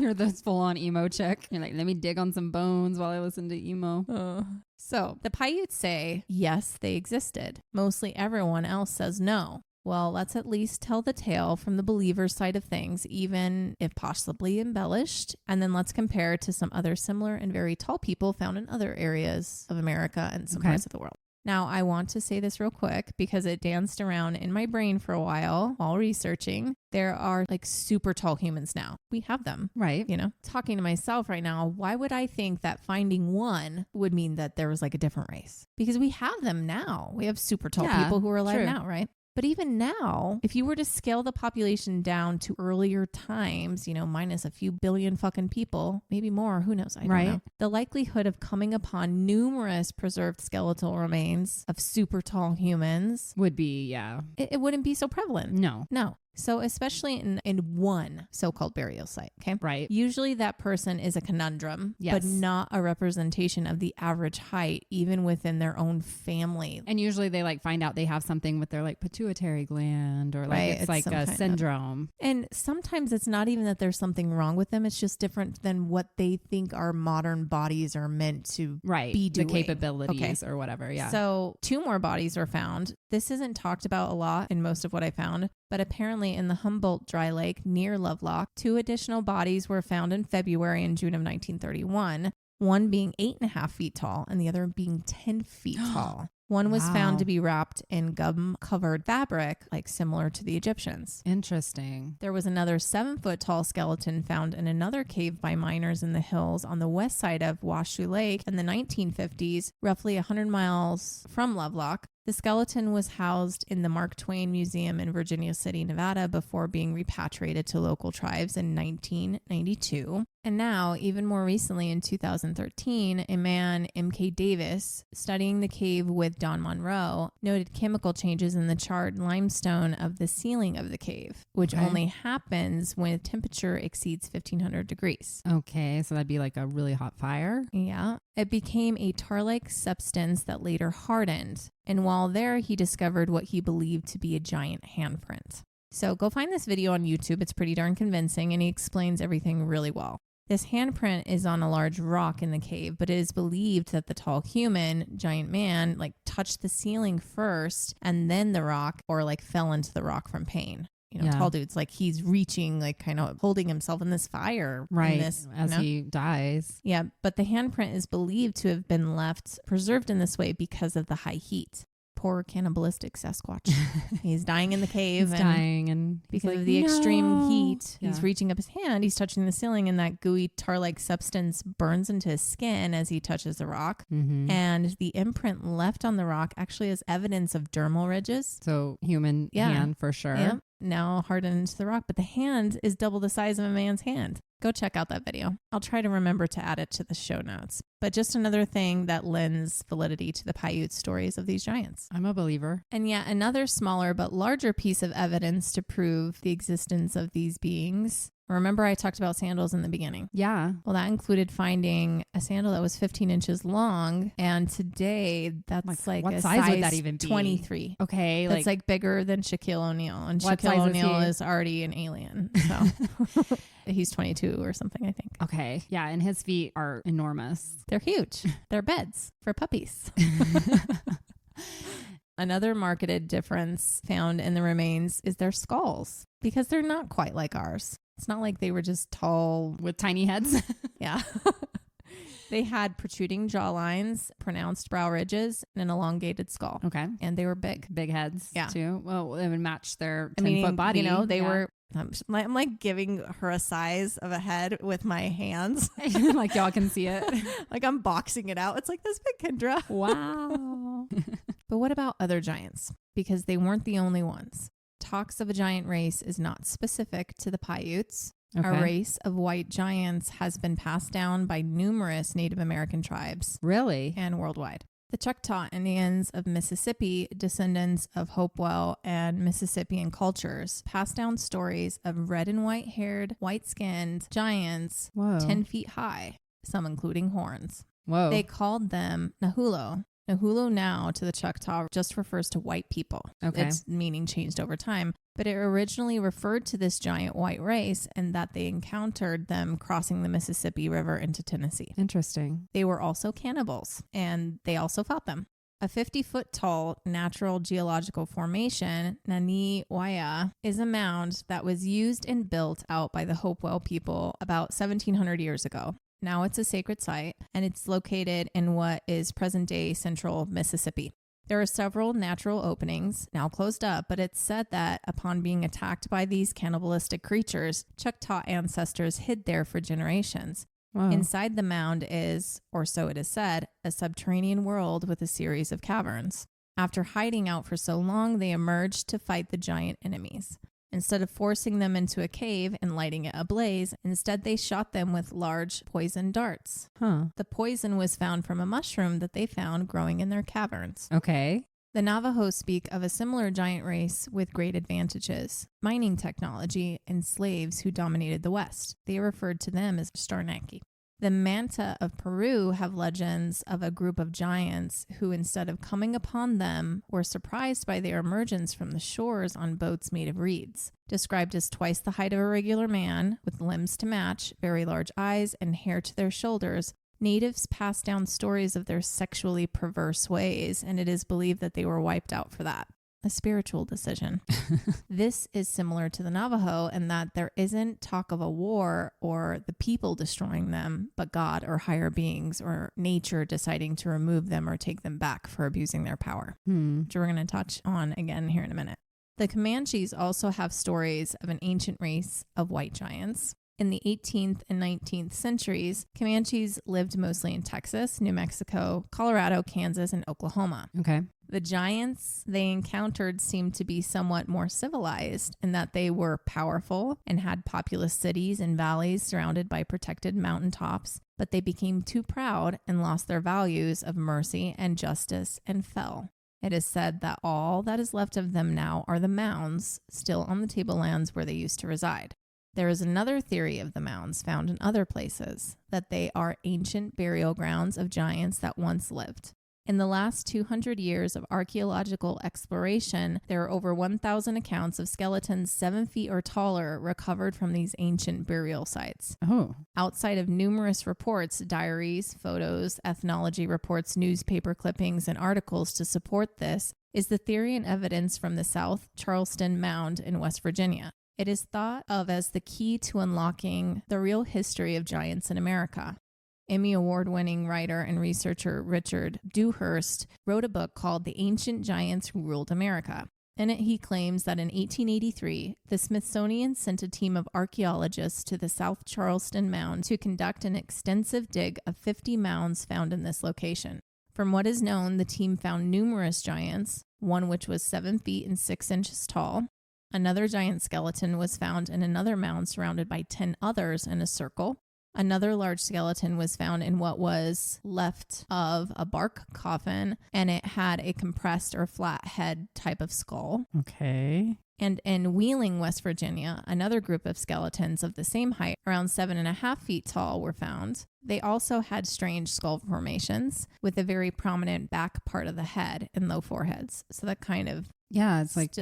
You're this full-on emo chick. You're like, let me dig on some bones while I listen to emo. So the Paiutes say, yes, they existed. Mostly everyone else says no. Well, let's at least tell the tale from the believer's side of things, even if possibly embellished. And then let's compare it to some other similar and very tall people found in other areas of America and some parts of the world. Now, I want to say this real quick because it danced around in my brain for a while researching. There are like super tall humans now. We have them. Right. Talking to myself right now, why would I think that finding one would mean that there was like a different race? Because we have them now. We have super tall people who are alive now, right? But even now, if you were to scale the population down to earlier times, minus a few billion fucking people, maybe more, who knows? I don't know. The likelihood of coming upon numerous preserved skeletal remains of super tall humans would be, it wouldn't be so prevalent. No. So especially in one so-called burial site, okay? Right. Usually that person is a conundrum, but not a representation of the average height, even within their own family. And usually they find out they have something with their pituitary gland or it's like a syndrome. And sometimes it's not even that there's something wrong with them. It's just different than what they think our modern bodies are meant to be doing. The capabilities or whatever, So 2 more bodies were found. This isn't talked about a lot in most of what I found, but apparently in the Humboldt Dry Lake near Lovelock, 2 additional bodies were found in February and June of 1931, one being 8.5 feet tall and the other being 10 feet tall. One was found to be wrapped in gum-covered fabric, similar to the Egyptians. Interesting. There was another 7-foot-tall skeleton found in another cave by miners in the hills on the west side of Washoe Lake in the 1950s, roughly 100 miles from Lovelock. The skeleton was housed in the Mark Twain Museum in Virginia City, Nevada, before being repatriated to local tribes in 1992. And now, even more recently in 2013, a man, M.K. Davis, studying the cave with Don Monroe, noted chemical changes in the charred limestone of the ceiling of the cave, which only happens when temperature exceeds 1500 degrees. Okay, so that'd be like a really hot fire? Yeah. It became a tar-like substance that later hardened. And while there, he discovered what he believed to be a giant handprint. So go find this video on YouTube. It's pretty darn convincing, and he explains everything really well. This handprint is on a large rock in the cave, but it is believed that the tall human, giant man, like touched the ceiling first and then the rock, or like fell into the rock from pain. You know, tall dude's like he's reaching, like kind of holding himself in this fire. Right, this, as he dies. Yeah, but the handprint is believed to have been left preserved in this way because of the high heat. Poor cannibalistic Sasquatch. He's dying in the cave. He's dying, and because of the extreme heat, he's reaching up his hand, he's touching the ceiling, and that gooey tar-like substance burns into his skin as he touches the rock. And the imprint left on the rock actually has evidence of dermal ridges. So human hand for sure. Yeah. Now hardened into the rock, but the hand is double the size of a man's hand. Go check out that video. I'll try to remember to add it to the show notes. But just another thing that lends validity to the Paiute stories of these giants. I'm a believer. And yet another smaller but larger piece of evidence to prove the existence of these beings. Remember I talked about sandals in the beginning? Yeah. Well, that included finding a sandal that was 15 inches long. And today that's like what a size would that even be? 23. Okay. That's like bigger than Shaquille O'Neal. And Shaquille O'Neal is already an alien. So he's 22 or something, I think. Okay. Yeah. And his feet are enormous. They're huge. They're beds for puppies. Another marketed difference found in the remains is their skulls, because they're not quite like ours. It's not like they were just tall with tiny heads. Yeah. They had protruding jawlines, pronounced brow ridges, and an elongated skull. Okay. And they were big. Big heads, too. Well, it would match their 10-foot body. You know, they were... I'm like giving her a size of a head with my hands. Like y'all can see it. Like I'm boxing it out. It's like this big, Kendra. Wow. But what about other giants? Because they weren't the only ones. Talks of a giant race is not specific to the Paiutes. Okay. A race of white giants has been passed down by numerous Native American tribes. Really? And worldwide. The Choctaw Indians of Mississippi, descendants of Hopewell and Mississippian cultures, passed down stories of red and white-haired, white-skinned giants 10 feet high, some including horns. Whoa. They called them Nahulo. Nahulo now to the Choctaw just refers to white people. Okay. Its meaning changed over time, but it originally referred to this giant white race and that they encountered them crossing the Mississippi River into Tennessee. Interesting. They were also cannibals, and they also fought them. A 50-foot tall natural geological formation, Nani Waya, is a mound that was used and built out by the Hopewell people about 1700 years ago. Now it's a sacred site, and it's located in what is present-day central Mississippi. There are several natural openings, now closed up, but it's said that upon being attacked by these cannibalistic creatures, Choctaw ancestors hid there for generations. Wow. Inside the mound is, or so it is said, a subterranean world with a series of caverns. After hiding out for so long, they emerged to fight the giant enemies. Instead of forcing them into a cave and lighting it ablaze, instead they shot them with large poison darts. The poison was found from a mushroom that they found growing in their caverns. Okay. The Navajo speak of a similar giant race with great advantages, mining technology, and slaves who dominated the West. They referred to them as Starnaki. The Manta of Peru have legends of a group of giants who, instead of coming upon them, were surprised by their emergence from the shores on boats made of reeds. Described as twice the height of a regular man, with limbs to match, very large eyes, and hair to their shoulders, natives passed down stories of their sexually perverse ways, and it is believed that they were wiped out for that. A spiritual decision. This is similar to the Navajo in that there isn't talk of a war or the people destroying them, but God or higher beings or nature deciding to remove them or take them back for abusing their power, which we're going to touch on again here in a minute. The Comanches also have stories of an ancient race of white giants. In the 18th and 19th centuries, Comanches lived mostly in Texas, New Mexico, Colorado, Kansas, and Oklahoma. Okay. The giants they encountered seemed to be somewhat more civilized in that they were powerful and had populous cities and valleys surrounded by protected mountaintops, but they became too proud and lost their values of mercy and justice and fell. It is said that all that is left of them now are the mounds, still on the tablelands where they used to reside. There is another theory of the mounds found in other places, that they are ancient burial grounds of giants that once lived. In the last 200 years of archaeological exploration, there are over 1,000 accounts of skeletons 7 feet or taller recovered from these ancient burial sites. Oh. Outside of numerous reports, diaries, photos, ethnology reports, newspaper clippings, and articles to support this, is the theory and evidence from the South Charleston Mound in West Virginia. It is thought of as the key to unlocking the real history of giants in America. Emmy Award-winning writer and researcher Richard Dewhurst wrote a book called The Ancient Giants Who Ruled America. In it, he claims that in 1883, the Smithsonian sent a team of archaeologists to the South Charleston Mound to conduct an extensive dig of 50 mounds found in this location. From what is known, the team found numerous giants, one which was 7 feet and 6 inches tall. Another giant skeleton was found in another mound surrounded by 10 others in a circle. Another large skeleton was found in what was left of a bark coffin, and it had a compressed or flat head type of skull. Okay. And in Wheeling, West Virginia, another group of skeletons of the same height, around 7.5 feet tall, were found. They also had strange skull formations with a very prominent back part of the head and low foreheads. So that kind of it's like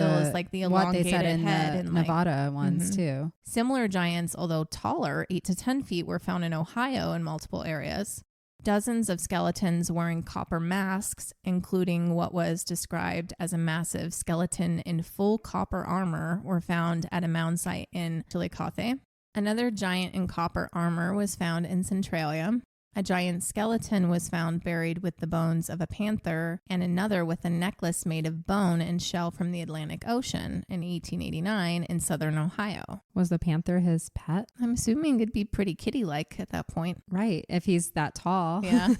the elongated what they said in head the and Nevada ones too. Similar giants, although taller, 8 to 10 feet, were found in Ohio in multiple areas. Dozens of skeletons wearing copper masks, including what was described as a massive skeleton in full copper armor, were found at a mound site in Chillicothe. Another giant in copper armor was found in Centralia. A giant skeleton was found buried with the bones of a panther, and another with a necklace made of bone and shell from the Atlantic Ocean in 1889 in southern Ohio. Was the panther his pet? I'm assuming it'd be pretty kitty-like at that point. Right, if he's that tall. Yeah.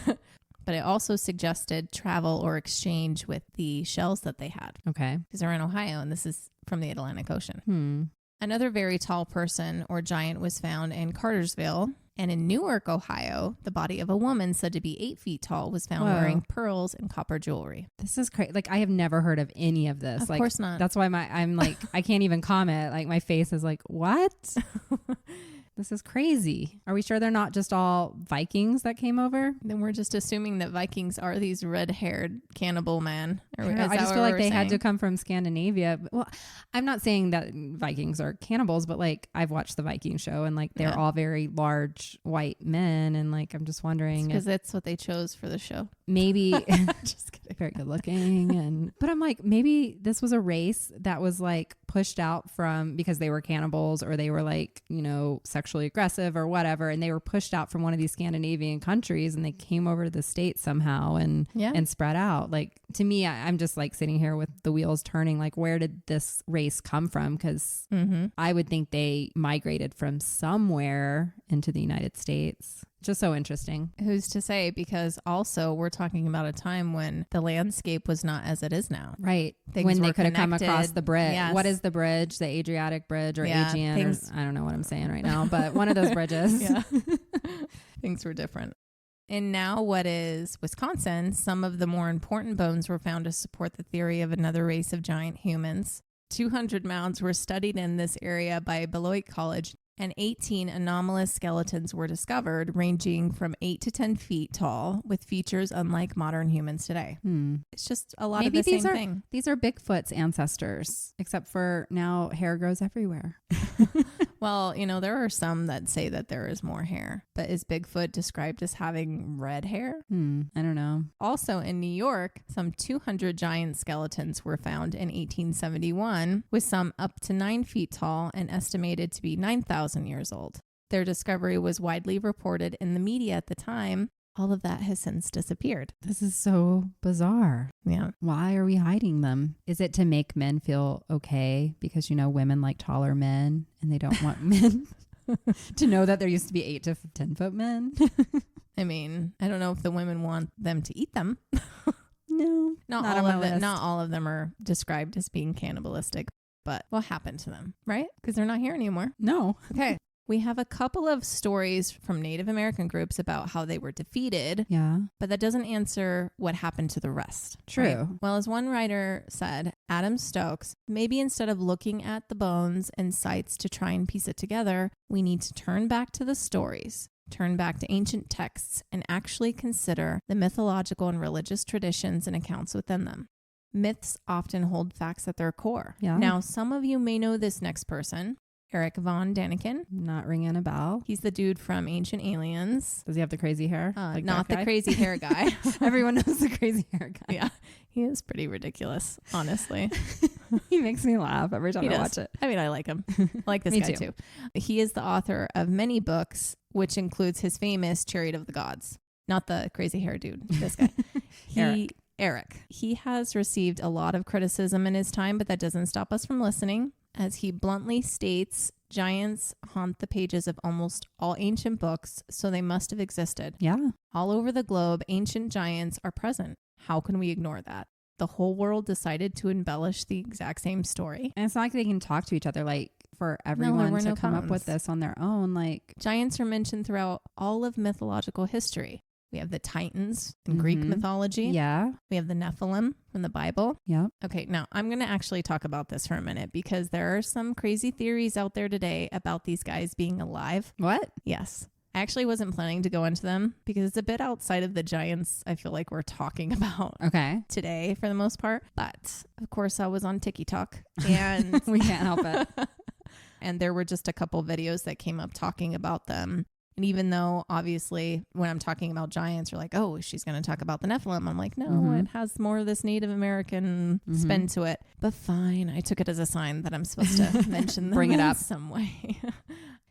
But it also suggested travel or exchange with the shells that they had. Okay. Because they're in Ohio, and this is from the Atlantic Ocean. Another very tall person or giant was found in Cartersville. And in Newark, Ohio, the body of a woman said to be 8 feet tall was found wearing pearls and copper jewelry. This is crazy. Like, I have never heard of any of this. Of course not. That's why I'm like, I can't even comment. Like, my face is like, what? This is crazy. Are we sure they're not just all Vikings that came over? Then we're just assuming that Vikings are these red-haired cannibal men. I just feel like they had to come from Scandinavia. Well, I'm not saying that Vikings are cannibals, but like I've watched the Viking show and like they're all very large white men. And like, I'm just wondering. Because that's what they chose for the show. Maybe just kidding. Very good looking. But I'm like, maybe this was a race that was like pushed out from because they were cannibals or they were like, sexually aggressive or whatever. And they were pushed out from one of these Scandinavian countries and they came over to the States somehow and spread out. Like, to me, I'm just like sitting here with the wheels turning. Like, where did this race come from? Because I would think they migrated from somewhere into the United States. Just so interesting. Who's to say? Because also we're talking about a time when the landscape was not as it is now. Right. When they could have come across the bridge. Yes. What is the bridge? The Adriatic Bridge or Aegean? Or, I don't know what I'm saying right now, but one of those bridges. Things were different. And now what is Wisconsin, some of the more important bones were found to support the theory of another race of giant humans. 200 mounds were studied in this area by Beloit College, and 18 anomalous skeletons were discovered, ranging from 8 to 10 feet tall, with features unlike modern humans today. It's just a lot of the same thing. These are Bigfoot's ancestors, except for now hair grows everywhere. Well, there are some that say that there is more hair, but is Bigfoot described as having red hair? I don't know. Also in New York, some 200 giant skeletons were found in 1871, with some up to 9 feet tall and estimated to be 9,000 years old. Their discovery was widely reported in the media at the time. All of that has since disappeared. This is so bizarre. Yeah. Why are we hiding them? Is it to make men feel okay? Because, women like taller men and they don't want men to know that there used to be 8 to 10 foot men. I mean, I don't know if the women want them to eat them. No, not all of them are described as being cannibalistic, but what happened to them, right? Because they're not here anymore. No. Okay. We have a couple of stories from Native American groups about how they were defeated. Yeah. But that doesn't answer what happened to the rest. True. Right? Well, as one writer said, Adam Stokes, maybe instead of looking at the bones and sites to try and piece it together, we need to turn back to the stories, turn back to ancient texts, and actually consider the mythological and religious traditions and accounts within them. Myths often hold facts at their core. Yeah. Now, some of you may know this next person. Eric Von Daniken. Not ringing a bell. He's the dude from Ancient Aliens. Does he have the crazy hair? Not the crazy hair guy. Everyone knows the crazy hair guy. Yeah. He is pretty ridiculous, honestly. He makes me laugh every time I watch it. I mean, I like him. I like this guy too. He is the author of many books, which includes his famous Chariot of the Gods. Not the crazy hair dude, this guy. Eric. He has received a lot of criticism in his time, but that doesn't stop us from listening. As he bluntly states, giants haunt the pages of almost all ancient books, so they must have existed. Yeah. All over the globe, ancient giants are present. How can we ignore that? The whole world decided to embellish the exact same story. And it's not like they can talk to each other, like for everyone to come up with this on their own. Like, giants are mentioned throughout all of mythological history. We have the Titans in Greek mythology. Yeah. We have the Nephilim from the Bible. Yeah. Okay, now I'm going to actually talk about this for a minute because there are some crazy theories out there today about these guys being alive. What? Yes. I actually wasn't planning to go into them because it's a bit outside of the giants I feel like we're talking about today for the most part. But of course I was on TikTok and we can't help it. And there were just a couple videos that came up talking about them. And even though obviously when I'm talking about giants, you're like, oh, she's going to talk about the Nephilim. I'm like, no, it has more of this Native American spin to it. But fine, I took it as a sign that I'm supposed to mention them Bring it up some way.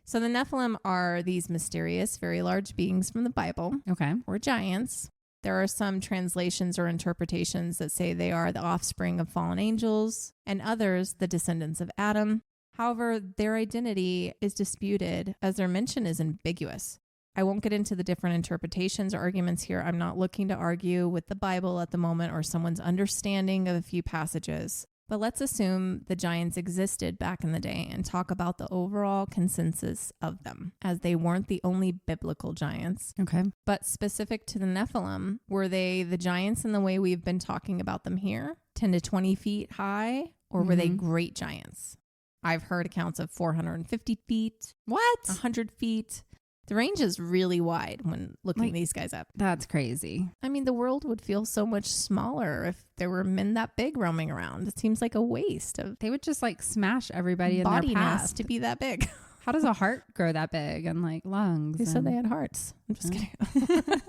So the Nephilim are these mysterious, very large beings from the Bible. Okay. Or giants. There are some translations or interpretations that say they are the offspring of fallen angels, and others the descendants of Adam. However, their identity is disputed as their mention is ambiguous. I won't get into the different interpretations or arguments here. I'm not looking to argue with the Bible at the moment or someone's understanding of a few passages. But let's assume the giants existed back in the day and talk about the overall consensus of them, as they weren't the only biblical giants. Okay. But specific to the Nephilim, were they the giants in the way we've been talking about them here, 10 to 20 feet high, or were they great giants? I've heard accounts of 450 feet. What? 100 feet. The range is really wide when looking these guys up. That's crazy. I mean, the world would feel so much smaller if there were men that big roaming around. It seems like a waste of... They would just like smash everybody in body their past mass to be that big. How does a heart grow that big and like lungs? Who said they had hearts? I'm just kidding.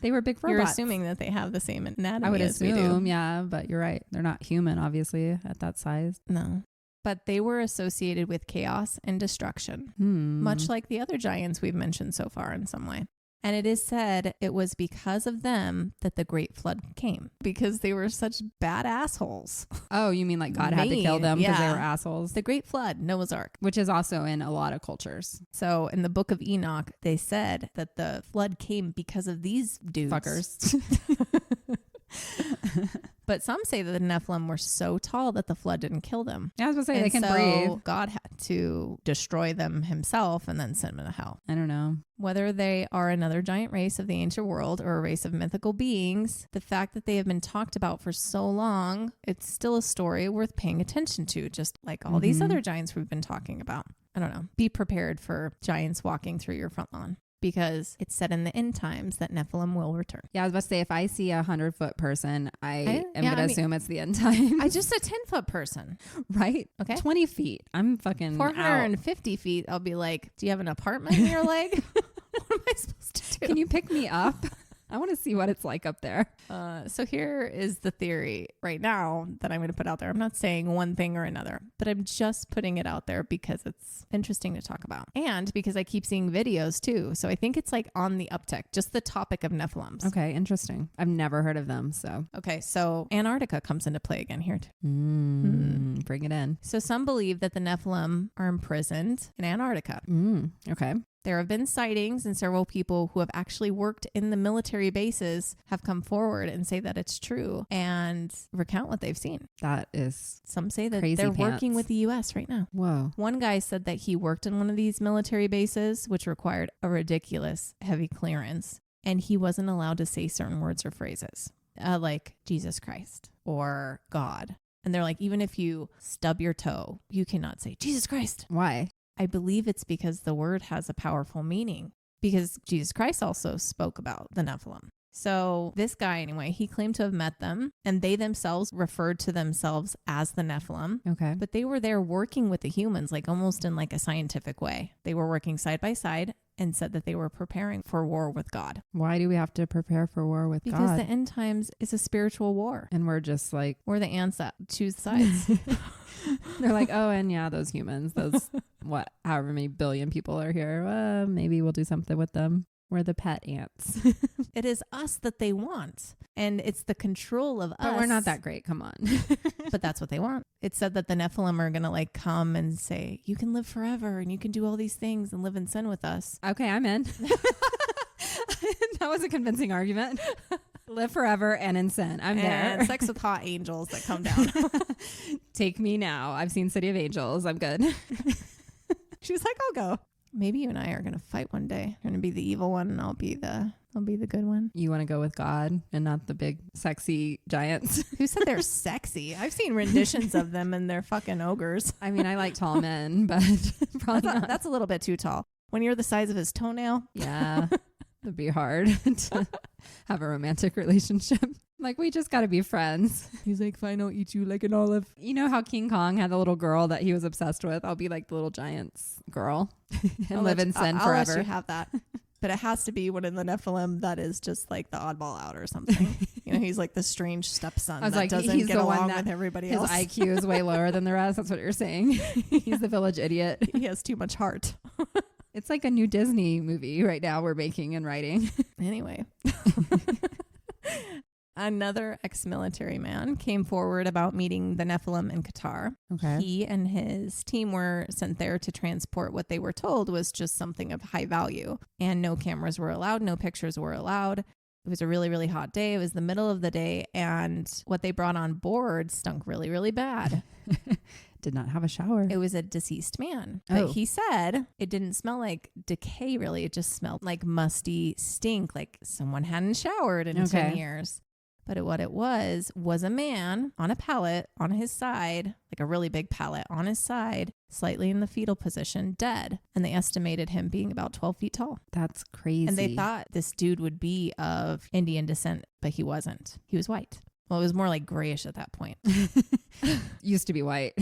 They were big robots. You're assuming that they have the same anatomy I would as we assume, do. yeah, but you're right. They're not human, obviously, at that size. No. But they were associated with chaos and destruction, much like the other giants we've mentioned so far in some way. And it is said it was because of them that the Great Flood came, because they were such bad assholes. Oh, you mean like God had to kill them because they were assholes? The Great Flood, Noah's Ark. Which is also in a lot of cultures. So in the book of Enoch, they said that the flood came because of these dudes. Fuckers. But some say that the Nephilim were so tall that the flood didn't kill them. Yeah, I was going to say, they can breathe. God had to destroy them himself and then send them to hell. I don't know. Whether they are another giant race of the ancient world or a race of mythical beings, the fact that they have been talked about for so long, it's still a story worth paying attention to, just like all these other giants we've been talking about. I don't know. Be prepared for giants walking through your front lawn, because it's said in the end times that Nephilim will return. Yeah, I was about to say, if I see 100-foot person, I am going to assume it's the end times. I just a 10-foot person. Right? Okay. 20 feet. I'm fucking 450 out. feet. I'll be like, do you have an apartment in your leg? What am I supposed to do? Can you pick me up? I want to see what it's like up there. So here is the theory right now that I'm going to put out there. I'm not saying one thing or another, but I'm just putting it out there because it's interesting to talk about. And because I keep seeing videos too. So I think it's like on the uptick, just the topic of Nephilims. Okay, interesting. I've never heard of them. Okay, so Antarctica comes into play again here too. Bring it in. So some believe that the Nephilim are imprisoned in Antarctica. Okay. There have been sightings, and several people who have actually worked in the military bases have come forward and say that it's true and recount what they've seen. That is Some say that crazy they're pants. working with the U.S. right now. Whoa. One guy said that he worked in one of these military bases, which required a ridiculous heavy clearance, and he wasn't allowed to say certain words or phrases, like Jesus Christ or God. And they're like, even if you stub your toe, you cannot say Jesus Christ. Why? I believe it's because the word has a powerful meaning, because Jesus Christ also spoke about the Nephilim. So this guy, anyway, he claimed to have met them, and they themselves referred to themselves as the Nephilim. Okay. But they were there working with the humans, like almost in like a scientific way. They were working side by side and said that they were preparing for war with God. Why do we have to prepare for war with Because God? the end times is a spiritual war. And we're just like... We're the ants that choose sides. They're like, oh, and yeah, those humans, those, however many billion people are here, maybe we'll do something with them. We're the pet ants. It is us that they want. And it's the control of us. But we're not that great. Come on. But that's what they want. It said that the Nephilim are going to like come and say, you can live forever and you can do all these things and live in sin with us. Okay, I'm in. That was a convincing argument. Live forever and in sin. I'm there. Sex with hot angels that come down. Take me now. I've seen City of Angels. I'm good. She's like, I'll go. Maybe you and I are going to fight one day. You're going to be the evil one and I'll be the good one. You want to go with God and not the big sexy giants? Who said they're sexy? I've seen renditions of them and they're fucking ogres. I mean, I like tall men, but probably not. That's a little bit too tall. When you're the size of his toenail. Yeah. It'd be hard to have a romantic relationship. Like, we just got to be friends. He's like, fine, I'll eat you like an olive. You know how King Kong had the little girl that he was obsessed with? I'll be like the little giant's girl and live in sin forever. I'll let you have that. But it has to be one of the Nephilim that is just like the oddball out or something. You know, he's like the strange stepson that like, doesn't get along with everybody else. His IQ is way lower than the rest. That's what you're saying. He's the village idiot. He has too much heart. It's like a new Disney movie right now we're making and writing. Anyway. Another ex-military man came forward about meeting the Nephilim in Qatar. Okay. He and his team were sent there to transport what they were told was just something of high value. And no cameras were allowed. No pictures were allowed. It was a really, really hot day. It was the middle of the day. And what they brought on board stunk really, really bad. Did not have a shower. It was a deceased man. But he said it didn't smell like decay, really. It just smelled like musty stink, like someone hadn't showered in 10 years. But what it was a man on a pallet on his side, like a really big pallet on his side, slightly in the fetal position, dead. And they estimated him being about 12 feet tall. That's crazy. And they thought this dude would be of Indian descent, but he wasn't. He was white. Well, it was more like grayish at that point. Used to be white.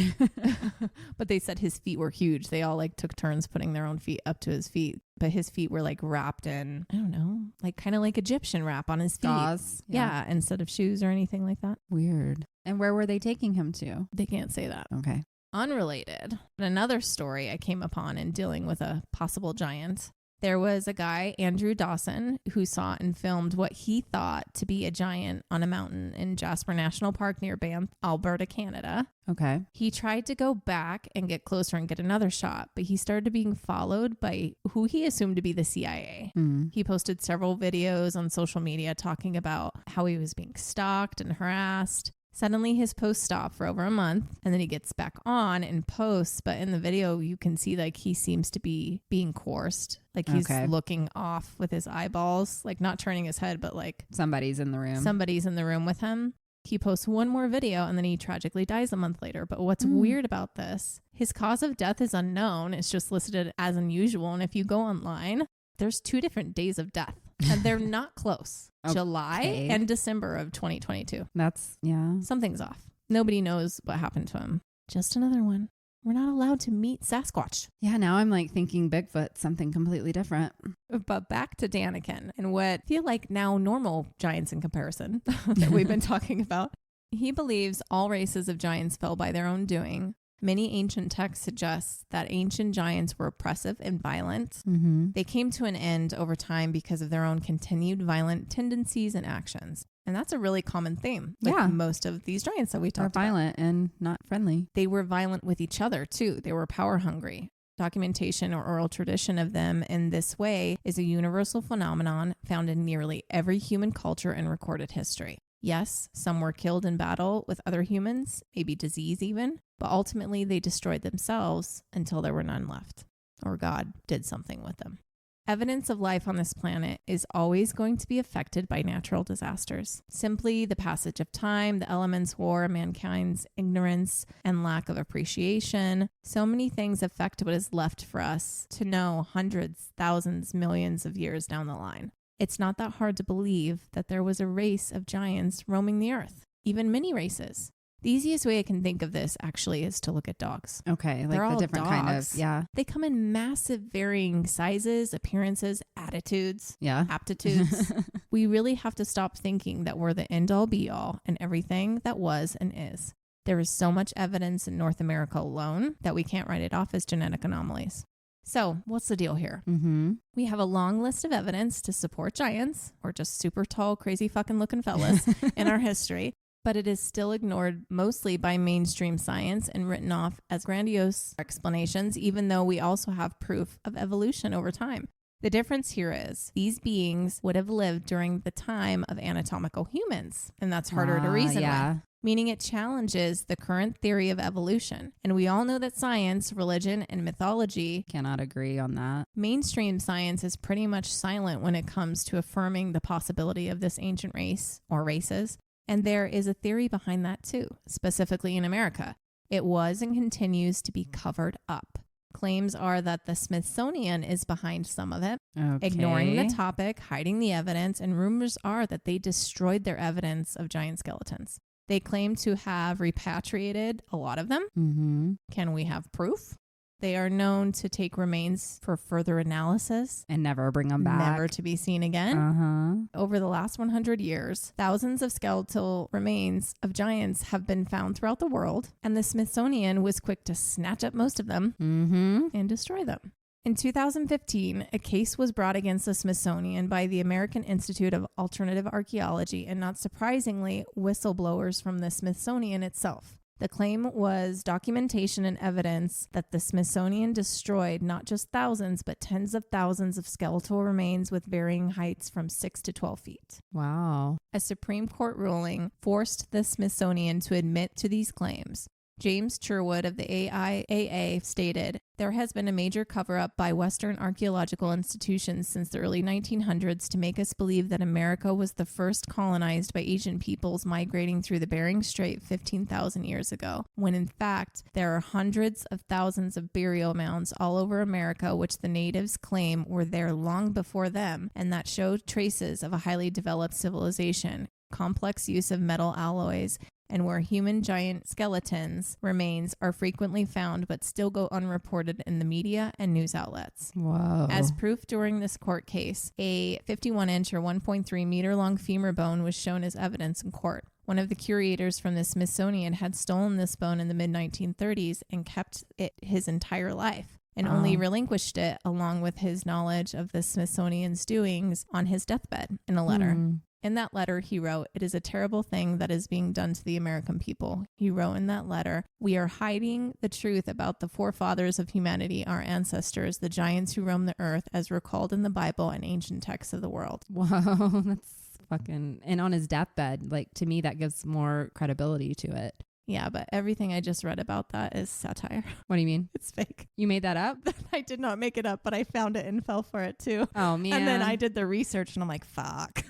But they said his feet were huge. They all like took turns putting their own feet up to his feet. But his feet were like wrapped in, I don't know, like kind of like Egyptian wrap on his feet. Gauze. Yeah, instead of shoes or anything like that. Weird. And where were they taking him to? They can't say that. Okay. Unrelated, but another story I came upon in dealing with a possible giant. There was a guy, Andrew Dawson, who saw and filmed what he thought to be a giant on a mountain in Jasper National Park near Banff, Alberta, Canada. Okay. He tried to go back and get closer and get another shot, but he started being followed by who he assumed to be the CIA. He posted several videos on social media talking about how he was being stalked and harassed. Suddenly his posts stop for over a month and then he gets back on and posts. But in the video, you can see like he seems to be being coerced. Like he's looking off with his eyeballs, like not turning his head, but like somebody's in the room. Somebody's in the room with him. He posts one more video and then he tragically dies a month later. But what's weird about this, his cause of death is unknown. It's just listed as unusual. And if you go online, there's 2 different days of death and they're not close. July and December of 2022. That's, yeah. Something's off. Nobody knows what happened to him. Just another one. We're not allowed to meet Sasquatch. Yeah, now I'm like thinking Bigfoot, something completely different. But back to Daniken and what feel like now normal giants in comparison that we've been talking about. He believes all races of giants fell by their own doing. Many ancient texts suggest that ancient giants were oppressive and violent. They came to an end over time because of their own continued violent tendencies and actions. And that's a really common theme with most of these giants that we talked about. They're violent and not friendly. They were violent with each other too. They were power hungry. Documentation or oral tradition of them in this way is a universal phenomenon found in nearly every human culture in recorded history. Yes, some were killed in battle with other humans, maybe disease even, but ultimately they destroyed themselves until there were none left, or God did something with them. Evidence of life on this planet is always going to be affected by natural disasters. Simply the passage of time, the elements' war, mankind's ignorance and lack of appreciation. So many things affect what is left for us to know hundreds, thousands, millions of years down the line. It's not that hard to believe that there was a race of giants roaming the earth, even mini races. The easiest way I can think of this actually is to look at dogs. Okay, like the different dogs. kind of, yeah. They come in massive varying sizes, appearances, attitudes, aptitudes. We really have to stop thinking that we're the end all be all and everything that was and is. There is so much evidence in North America alone that we can't write it off as genetic anomalies. So what's the deal here? We have a long list of evidence to support giants or just super tall, crazy fucking looking fellas in our history. But it is still ignored mostly by mainstream science and written off as grandiose explanations, even though we also have proof of evolution over time. The difference here is these beings would have lived during the time of anatomical humans, and that's harder to reason with, meaning it challenges the current theory of evolution. And we all know that science, religion, and mythology cannot agree on that. Mainstream science is pretty much silent when it comes to affirming the possibility of this ancient race or races. And there is a theory behind that too, specifically in America. It was and continues to be covered up. Claims are that the Smithsonian is behind some of it, ignoring the topic, hiding the evidence, and rumors are that they destroyed their evidence of giant skeletons. They claim to have repatriated a lot of them. Can we have proof? They are known to take remains for further analysis. And never bring them back. Never to be seen again. Over the last 100 years, thousands of skeletal remains of giants have been found throughout the world, and the Smithsonian was quick to snatch up most of them and destroy them. In 2015, a case was brought against the Smithsonian by the American Institute of Alternative Archaeology, and not surprisingly, whistleblowers from the Smithsonian itself. The claim was documentation and evidence that the Smithsonian destroyed not just thousands, but tens of thousands of skeletal remains with varying heights from 6 to 12 feet. Wow. A Supreme Court ruling forced the Smithsonian to admit to these claims. James Sherwood of the AIAA stated, "There has been a major cover-up by Western archaeological institutions since the early 1900s to make us believe that America was the first colonized by Asian peoples migrating through the Bering Strait 15,000 years ago, when in fact there are hundreds of thousands of burial mounds all over America which the natives claim were there long before them and that show traces of a highly developed civilization, complex use of metal alloys, and where human giant skeletons remains are frequently found but still go unreported in the media and news outlets." Whoa. As proof during this court case, a 51-inch or 1.3 meter long femur bone was shown as evidence in court. One of the curators from the Smithsonian had stolen this bone in the mid-1930s and kept it his entire life, and only relinquished it along with his knowledge of the Smithsonian's doings on his deathbed in a letter. In that letter, he wrote, "It is a terrible thing that is being done to the American people." He wrote in that letter, "We are hiding the truth about the forefathers of humanity, our ancestors, the giants who roamed the earth, as recalled in the Bible and ancient texts of the world." Whoa, that's fucking... And on his deathbed, like, to me, that gives more credibility to it. Yeah, but everything I just read about that is satire. What do you mean? It's fake. You made that up? I did not make it up, but I found it and fell for it too. Oh, man. And then I did the research and I'm like, fuck.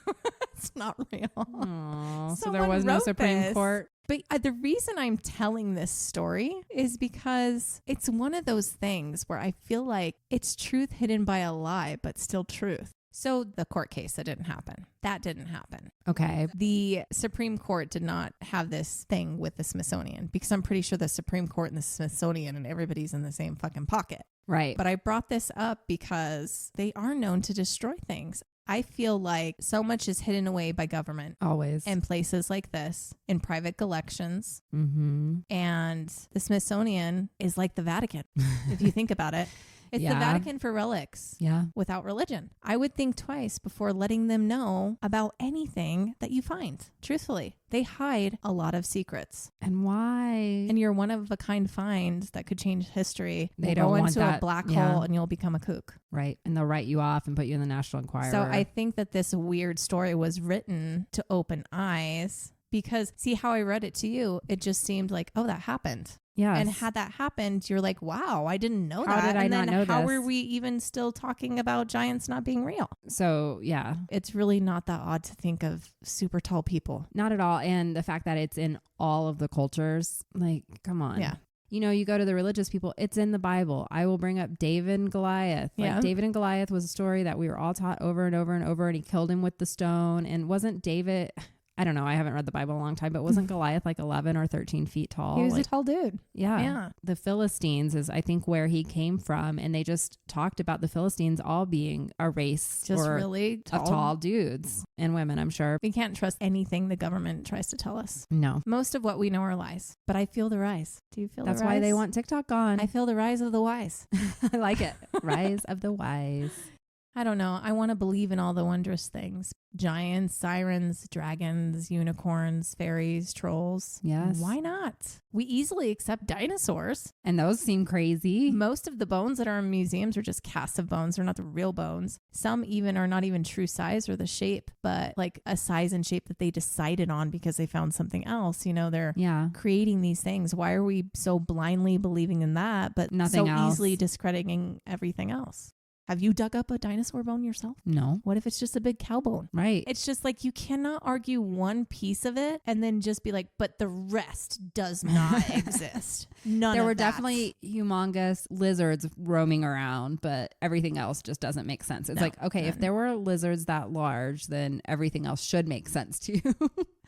It's not real. Aww, so there was no Supreme Court? But the reason I'm telling this story is because it's one of those things where I feel like it's truth hidden by a lie, but still truth. So the court case, that didn't happen. That didn't happen. Okay. The Supreme Court did not have this thing with the Smithsonian because I'm pretty sure the Supreme Court and the Smithsonian and everybody's in the same fucking pocket. Right. But I brought this up because they are known to destroy things. I feel like so much is hidden away by government. Always. In places like this, in private collections. Mm-hmm. And the Smithsonian is like the Vatican, if you think about it. It's the Vatican for relics. Yeah. Without religion. I would think twice before letting them know about anything that you find. Truthfully, they hide a lot of secrets. And why? And you're one of a kind find that could change history. They don't go want into that. a black hole and you'll become a kook. Right. And they'll write you off and put you in the National Enquirer. So I think that this weird story was written to open eyes because see how I read it to you? It just seemed like, oh, that happened. Yeah. And had that happened, you're like, wow, I didn't know that. How did I not know how this? are we even still talking about giants not being real? So, yeah. It's really not that odd to think of super tall people. Not at all. And the fact that it's in all of the cultures, like, come on. Yeah. You know, you go to the religious people, it's in the Bible. I will bring up David and Goliath. Like David and Goliath was a story that we were all taught over and over and over, and he killed him with the stone. And wasn't David... I don't know. I haven't read the Bible in a long time, but wasn't Goliath like 11 or 13 feet tall? He was a tall dude. Yeah. The Philistines is, I think, where he came from. And they just talked about the Philistines all being a race just really of tall dudes and women, I'm sure. We can't trust anything the government tries to tell us. No. Most of what we know are lies, but I feel the rise. Do you feel That's the rise? why they want TikTok gone. I feel the rise of the wise. I like it. Rise of the wise. I don't know. I want to believe in all the wondrous things. Giants, sirens, dragons, unicorns, fairies, trolls. Yes. Why not? We easily accept dinosaurs. And those seem crazy. Most of the bones that are in museums are just casts of bones. They're not the real bones. Some even are not even true size or the shape, but like a size and shape that they decided on because they found something else. You know, they're creating these things. Why are we so blindly believing in that, but nothing so else. Easily discrediting everything else? Have you dug up a dinosaur bone yourself? No. What if it's just a big cow bone? Right. It's just like you cannot argue one piece of it and then just be like, but the rest does not exist. There were definitely humongous lizards roaming around, but everything else just doesn't make sense. It's like, okay, if there were lizards that large, then everything else should make sense to you.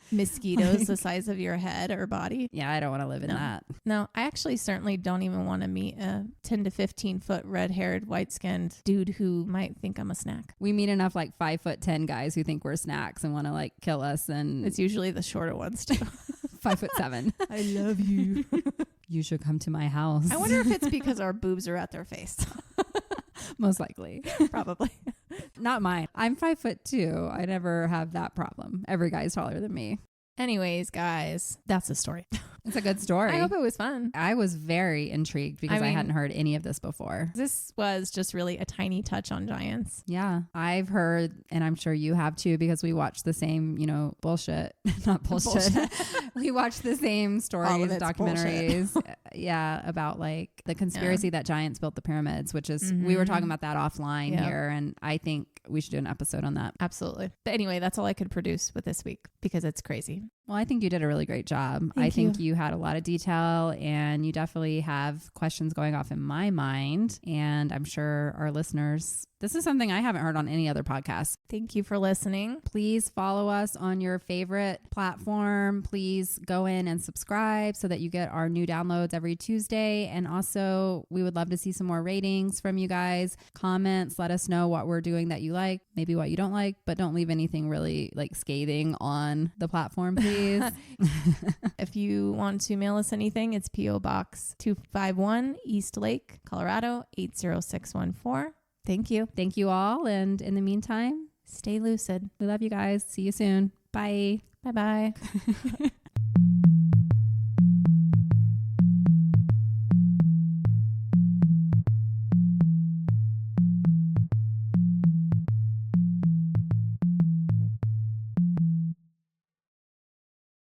Mosquitoes the size of your head or body. Yeah, I don't want to live in that. No, I actually certainly don't even want to meet a 10 to 15 foot red-haired, white-skinned dude who might think I'm a snack. We meet enough like 5'10" guys who think we're snacks and want to like kill us, and it's usually the shorter ones too. 5'7". I love you. You should come to my house. I wonder if it's because our boobs are at their face. Most likely. Probably. Not mine. I'm 5'2". I never have that problem. Every guy's taller than me. Anyways, guys, that's the story. It's a good story. I hope it was fun. I was very intrigued because I hadn't heard any of this before. This was just really a tiny touch on giants. Yeah. I've heard, and I'm sure you have too, because we watch the same, bullshit. Not bullshit. We watch the same stories, documentaries. Yeah. About like the conspiracy that giants built the pyramids, which is, we were talking about that offline here. And I think we should do an episode on that. Absolutely. But anyway, that's all I could produce with this week because it's crazy. Well, I think you did a really great job. I think you had a lot of detail and you definitely have questions going off in my mind. And I'm sure our listeners, this is something I haven't heard on any other podcast. Thank you for listening. Please follow us on your favorite platform. Please go in and subscribe so that you get our new downloads every Tuesday. And also, we would love to see some more ratings from you guys. Comments, let us know what we're doing that you like, maybe what you don't like, but don't leave anything really like scathing on the platform, please. If you want to mail us anything, it's P.O. Box 251, East Lake, Colorado, 80614. Thank you. Thank you all. And in the meantime, stay lucid. We love you guys. See you soon. Bye. Bye-bye.